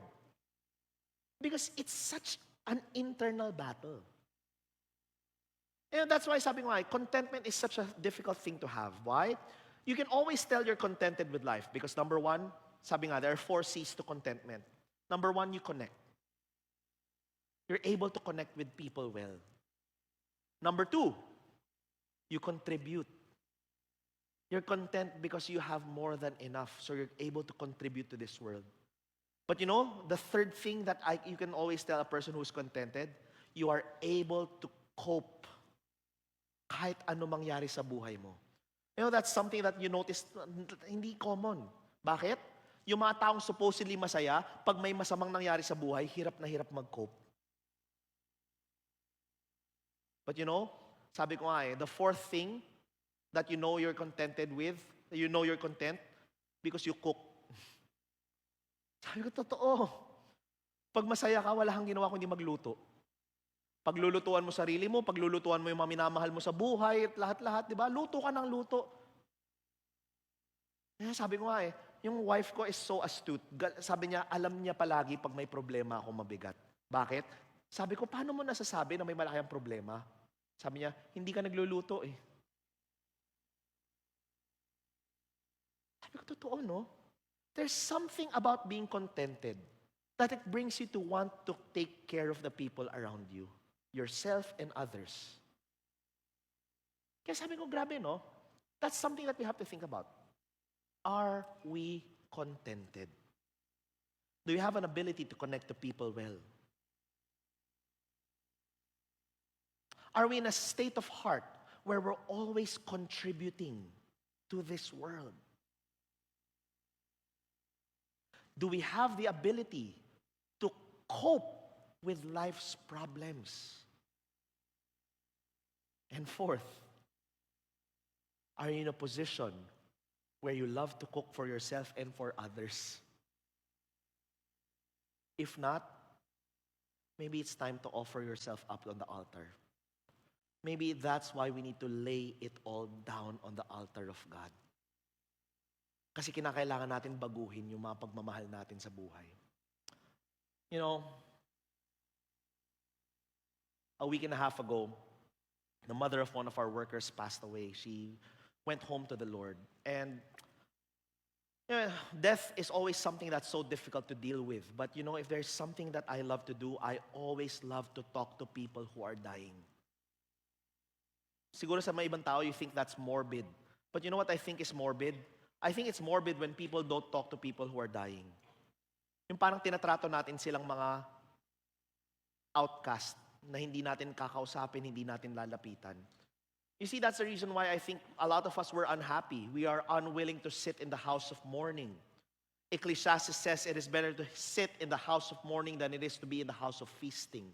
Because it's such an internal battle. And that's why sabi ko nga, contentment is such a difficult thing to have. Why? You can always tell you're contented with life because number one, sabi nga, there are 4 C's to contentment. Number 1, you connect. You're able to connect with people well. Number 2, you contribute. You're content because you have more than enough, so you're able to contribute to this world. But you know, the third thing that you can always tell a person who's contented, you are able to cope kahit ano mangyari sa buhay mo. You know, that's something that you notice, hindi common. Bakit? Yung mga taong supposedly masaya, pag may masamang nangyari sa buhay, hirap na hirap mag-cope. But you know, sabi ko nga the fourth thing that you know you're contented with, you know you're content, because you cook. Sabi ko, totoo. Pag masaya ka, wala kang ginawa kundi magluto. Paglulutuan mo sarili mo, paglulutuan mo yung mga minamahal mo sa buhay, at lahat-lahat, di ba? Luto ka ng luto. Kaya sabi ko nga yung wife ko is so astute. Sabi niya, alam niya palagi pag may problema ako mabigat. Bakit? Sabi ko, paano mo nasasabi na may malaki ang problema? Sabi niya, hindi ka nagluluto eh. Sabi ko, totoo no? There's something about being contented that it brings you to want to take care of the people around you. Yourself and others. Kaya sabi ko, grabe no? That's something that we have to think about. Are we contented? Do we have an ability to connect to people well? Are we in a state of heart where we're always contributing to this world? Do we have the ability to cope with life's problems? And fourth, are you in a position where you love to cook for yourself and for others? If not, maybe it's time to offer yourself up on the altar. Maybe that's why we need to lay it all down on the altar of God. Kasi kinakailangan natin baguhin yung mga pagmamahal natin sa buhay. You know, a week and a half ago, the mother of one of our workers passed away. She went home to the Lord. And death is always something that's so difficult to deal with. But you know, if there's something that I love to do, I always love to talk to people who are dying. Siguro sa mga ibang tao, you think that's morbid. But you know what I think is morbid? I think it's morbid when people don't talk to people who are dying. Yung parang tinatrato natin silang mga outcast na hindi natin kakausapin, hindi natin lalapitan. You see, that's the reason why I think a lot of us were unhappy. We are unwilling to sit in the house of mourning. Ecclesiastes says it is better to sit in the house of mourning than it is to be in the house of feasting.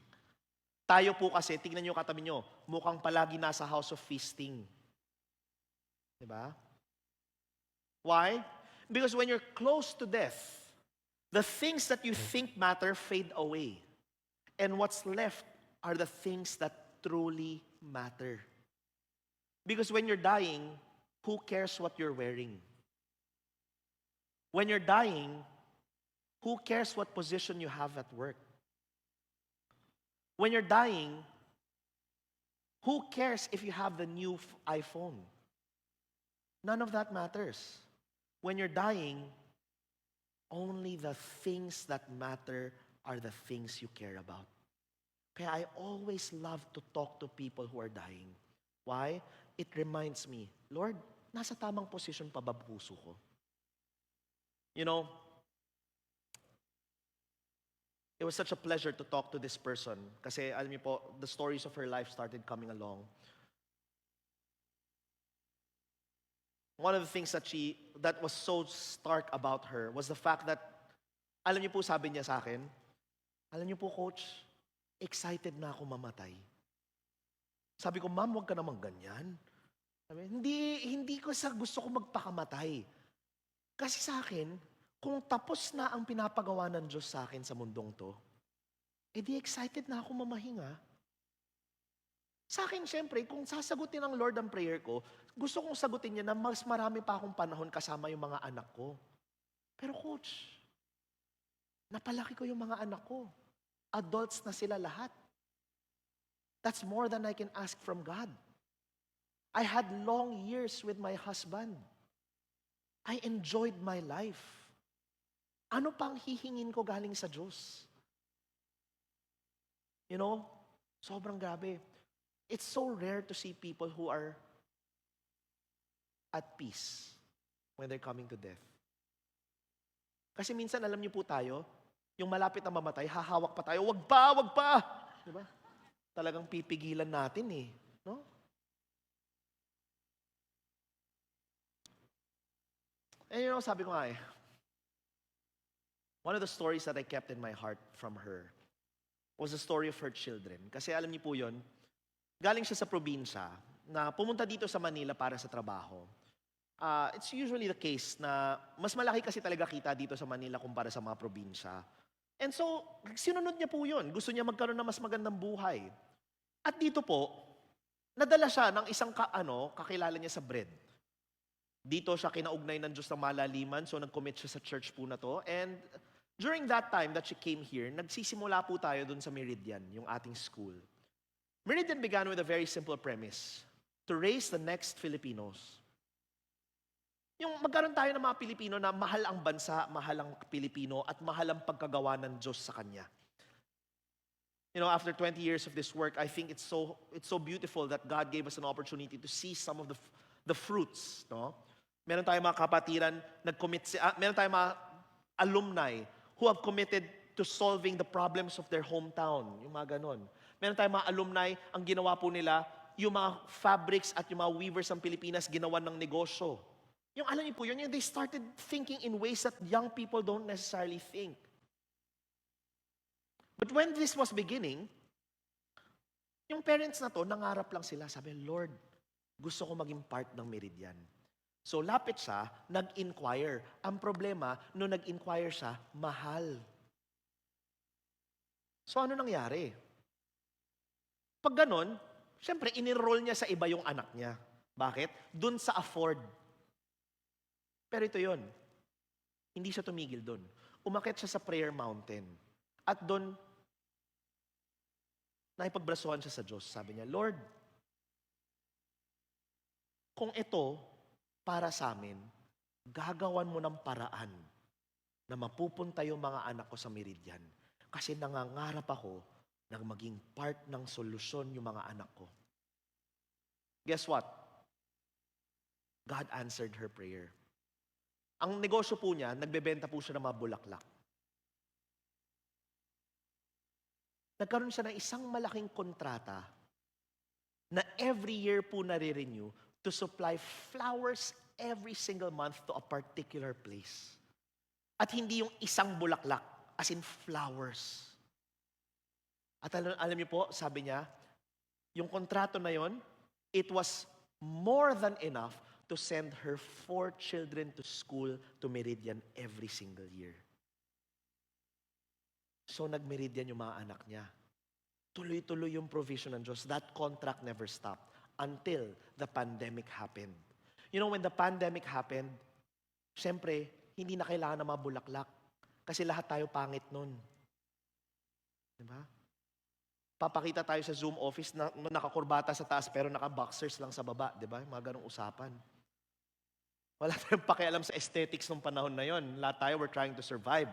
Tayo po kasi, tingnan nyo katabi nyo, mukhang palagi nasa house of feasting. Diba? Why? Because when you're close to death, the things that you think matter fade away. And what's left are the things that truly matter. Because when you're dying, who cares what you're wearing? When you're dying, who cares what position you have at work? When you're dying, who cares if you have the new iPhone? None of that matters. When you're dying, only the things that matter are the things you care about. Kaya I always love to talk to people who are dying. Why? It reminds me, Lord, nasa tamang posisyon pa ba puso ko? You know, it was such a pleasure to talk to this person kasi alam niyo po, the stories of her life started coming along. One of the things that was so stark about her was the fact that, alam niyo po sabi niya sa akin, alam niyo po coach, excited na ako mamatay. Sabi ko, ma'am, huwag ka naman ganyan. Sabi, hindi ko gusto ko magpakamatay. Kasi sa akin, kung tapos na ang pinapagawa ng Diyos sa akin sa mundong to, edi excited na ako mamahinga. Sa akin, syempre, kung sasagutin ng Lord ang prayer ko, gusto kong sagutin niya na mas marami pa akong panahon kasama yung mga anak ko. Pero coach, napalaki ko yung mga anak ko. Adults na sila lahat. That's more than I can ask from God. I had long years with my husband. I enjoyed my life. Ano pang hihingin ko galing sa Diyos? You know, sobrang grabe. It's so rare to see people who are at peace when they're coming to death. Kasi minsan, alam niyo po tayo, yung malapit na mamatay, hahawak pa tayo, wag pa! Diba? Talagang pipigilan natin eh. No? And you know, sabi ko nga one of the stories that I kept in my heart from her was the story of her children. Kasi alam niyo po yun, galing siya sa probinsya, na pumunta dito sa Manila para sa trabaho. It's usually the case na mas malaki kasi talaga kita dito sa Manila kumpara sa mga probinsya. And so, sinunod niya po yun. Gusto niya magkaroon ng mas magandang buhay. At dito po, nadala siya ng isang kakilala niya sa bread. Dito siya kinaugnay ng Diyos ng malaliman, so nag-commit siya sa church po na to. And during that time that she came here, nagsisimula po tayo dun sa Meridian, yung ating school. Meridian began with a very simple premise, to raise the next Filipinos. Yung magkaroon tayo ng mga Pilipino na mahal ang bansa, mahal ang Pilipino, at mahal ang pagkagawa ng Diyos sa Kanya. You know, after 20 years of this work, I think it's so beautiful that God gave us an opportunity to see some of the fruits. No? Meron tayong mga kapatiran, meron tayong mga alumni who have committed to solving the problems of their hometown. Yung mga ganon. Meron tayong mga alumni, ang ginawa po nila, yung mga fabrics at yung mga weavers ng Pilipinas, ginawa ng negosyo. Yung alam niyo po yun, they started thinking in ways that young people don't necessarily think. But when this was beginning, yung parents na to, nangarap lang sila. Sabi, Lord, gusto ko maging part ng Meridian. So lapit siya, nag-inquire. Ang problema, nung nag-inquire siya, mahal. So ano nangyari? Pag ganon, syempre inenroll niya sa iba yung anak niya. Bakit? Dun sa afford. Pero ito yon, hindi siya tumigil dun. Umakyat siya sa prayer mountain. At dun, nakipagbrasuhan siya sa Diyos. Sabi niya, Lord, kung ito para sa amin, gagawan mo ng paraan na mapupunta yung mga anak ko sa Meridian. Kasi nangangarap ako na maging part ng solusyon yung mga anak ko. Guess what? God answered her prayer. Ang negosyo po niya, nagbebenta po siya ng mga bulaklak. Nagkaroon siya ng isang malaking kontrata na every year po nare-renew to supply flowers every single month to a particular place. At hindi yung isang bulaklak, as in flowers. At alam niyo po, sabi niya, yung kontrato na yon, it was more than enough to send her 4 children to school to Meridian every single year. So nag-Meridian yung mga anak niya. Tuloy-tuloy yung provision ng Diyos. That contract never stopped until the pandemic happened. You know, when the pandemic happened, syempre, hindi na kailangan ng mga bulaklak. Kasi lahat tayo pangit nun. Diba? Papakita tayo sa Zoom office na nakakurbata sa taas pero naka-boxers lang sa baba. Diba? Mga ganong usapan. Wala tayong pakialam sa aesthetics ng panahon na yon. Lahat tayo, we're trying to survive.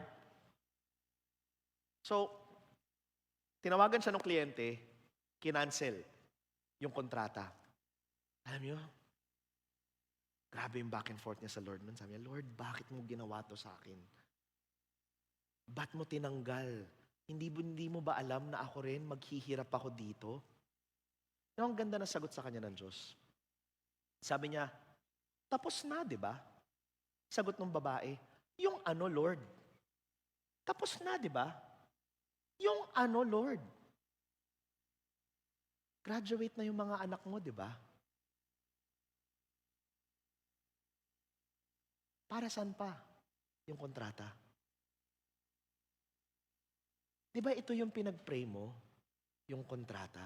So, tinawagan siya ng kliyente, kinancel yung kontrata. Alam niyo, grabe yung back and forth niya sa Lord. Sabi niya, Lord, bakit mo ginawa to sa akin? Ba't mo tinanggal? Hindi mo ba alam na ako rin maghihirap ako dito? Yung ang ganda na sagot sa kanya ng Diyos. Sabi niya, tapos na, di ba? Sagot ng babae, yung ano, Lord? Tapos na, di ba? Yung ano, Lord? Graduate na yung mga anak mo, di ba? Para saan pa yung kontrata? Di ba ito yung pinag-pray mo, yung kontrata,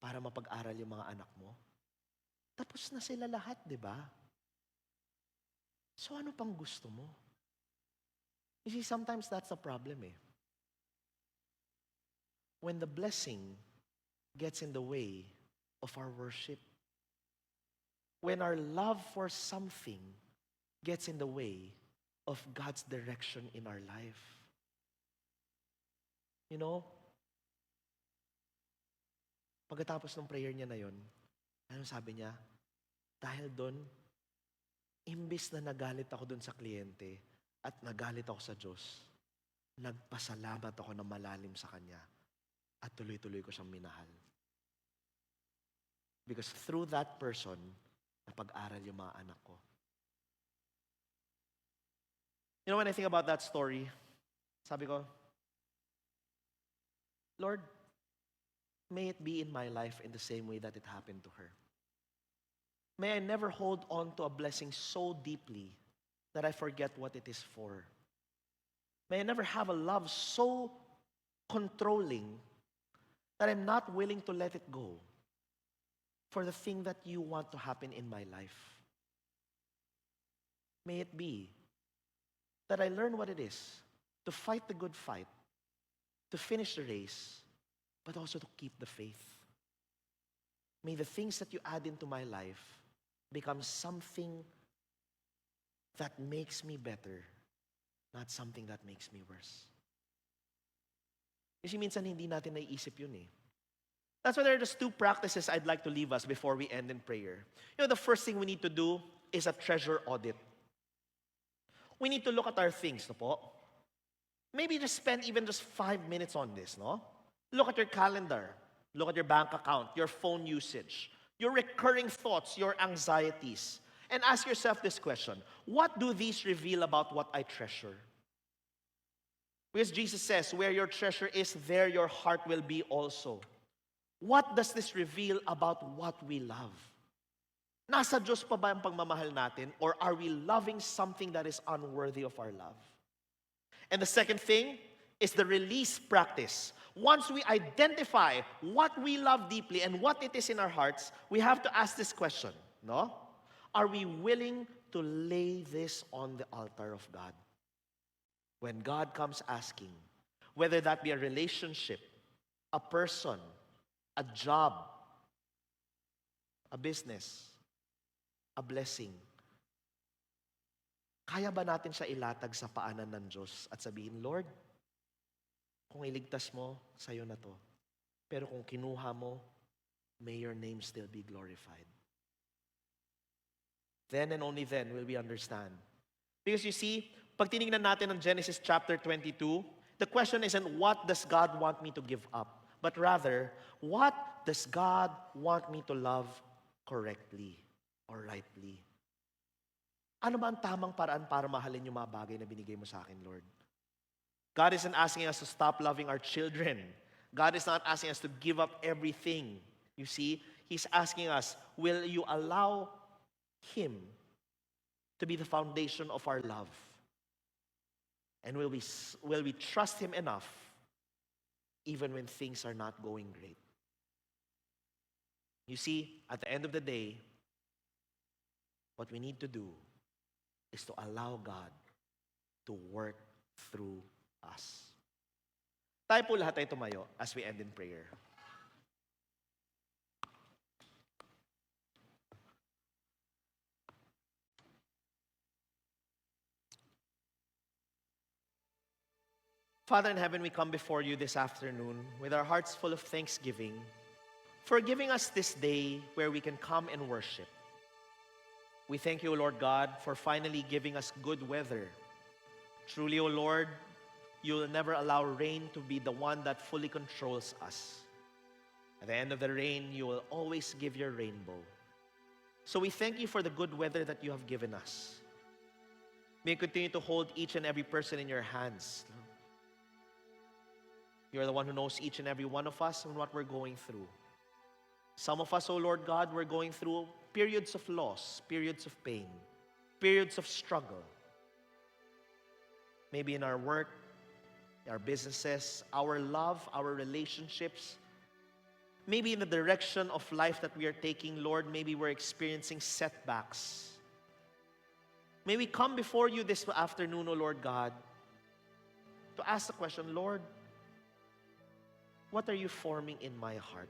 para mapag-aral yung mga anak mo? Tapos na sila lahat, di ba? So ano pang gusto mo? You see, sometimes that's the problem eh. When the blessing gets in the way of our worship, when our love for something gets in the way of God's direction in our life. You know, pagkatapos ng prayer niya na yon, ano sabi niya? Dahil doon, imbis na nagalit ako doon sa kliyente at nagalit ako sa Diyos, nagpasalamat ako na malalim sa Kanya at tuloy-tuloy ko siyang minahal. Because through that person, napag-aral yung mga anak ko. You know, when I think about that story, sabi ko, Lord, may it be in my life in the same way that it happened to her. May I never hold on to a blessing so deeply that I forget what it is for. May I never have a love so controlling that I'm not willing to let it go for the thing that you want to happen in my life. May it be that I learn what it is to fight the good fight, to finish the race, but also to keep the faith. May the things that you add into my life become something that makes me better, not something that makes me worse. Kasi minsan hindi natin naiisip yun eh. That's why there are just 2 practices I'd like to leave us before we end in prayer. You know, the first thing we need to do is a treasure audit. We need to look at our things, no po? Maybe just spend even just 5 minutes on this, no? Look at your calendar. Look at your bank account, your phone usage, your recurring thoughts, your anxieties. And ask yourself this question: what do these reveal about what I treasure? Because Jesus says, where your treasure is, there your heart will be also. What does this reveal about what we love? Nasa Diyos pa ba ang pagmamahal natin, or are we loving something that is unworthy of our love? And the second thing is the release practice. Once we identify what we love deeply and what it is in our hearts, we have to ask this question, no? Are we willing to lay this on the altar of God? When God comes asking, whether that be a relationship, a person, a job, a business, a blessing, kaya ba natin siya ilatag sa paanan ng Diyos at sabihin, Lord, kung iligtas mo, sa'yo na to. Pero kung kinuha mo, may your name still be glorified. Then and only then will we understand. Because you see, pag tinignan natin ang Genesis chapter 22, the question isn't what does God want me to give up, but rather, what does God want me to love correctly or rightly? Ano ba ang tamang paraan para mahalin yung mga bagay na binigay mo sa akin, Lord? God isn't asking us to stop loving our children. God is not asking us to give up everything. You see, He's asking us, will you allow Him to be the foundation of our love? And will we trust Him enough even when things are not going great? You see, at the end of the day, what we need to do is to allow God to work through us. Tayo po lahat ay tumayo as we end in prayer. Father in heaven, we come before you this afternoon with our hearts full of thanksgiving for giving us this day where we can come and worship. We thank you, O Lord God, for finally giving us good weather. Truly, O Lord, you will never allow rain to be the one that fully controls us. At the end of the rain, you will always give your rainbow. So we thank you for the good weather that you have given us. May you continue to hold each and every person in your hands. You're the one who knows each and every one of us and what we're going through. Some of us, O Lord God, we're going through periods of loss, periods of pain, periods of struggle. Maybe in our work, our businesses, our love, our relationships. Maybe in the direction of life that we are taking, Lord, maybe we're experiencing setbacks. May we come before you this afternoon, O Lord God, to ask the question, Lord, what are you forming in my heart?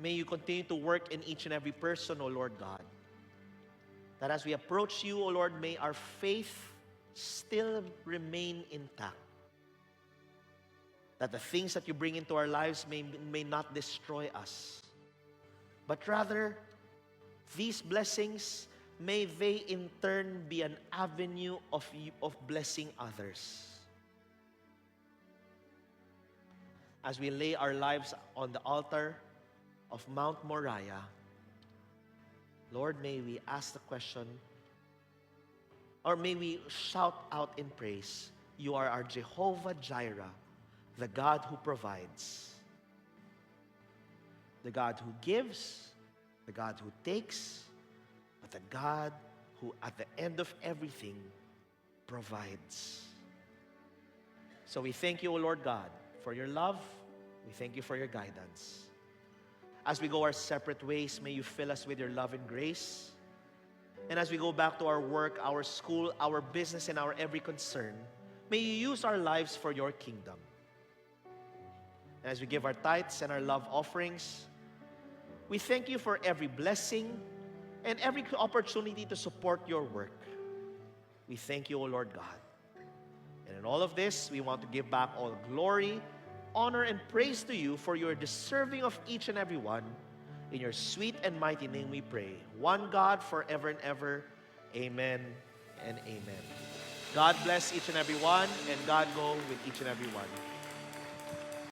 May you continue to work in each and every person, O Lord God. That as we approach you, O Lord, may our faith still remain intact. That the things that you bring into our lives may not destroy us. But rather, these blessings, may they in turn be an avenue of blessing others. As we lay our lives on the altar of Mount Moriah, Lord, may we ask the question, or may we shout out in praise, you are our Jehovah Jireh, the God who provides, the God who gives, the God who takes, but the God who at the end of everything provides. So we thank you, O Lord God, for your love. We thank you for your guidance. As we go our separate ways, may you fill us with your love and grace. And as we go back to our work, our school, our business, and our every concern, may you use our lives for your kingdom. And as we give our tithes and our love offerings, we thank you for every blessing and every opportunity to support your work. We thank you, O Lord God. And in all of this, we want to give back all glory, honor, and praise to you, for you are deserving of each and every one. In your sweet and mighty name we pray. One God forever and ever. Amen and amen. God bless each and every one, and God go with each and every one.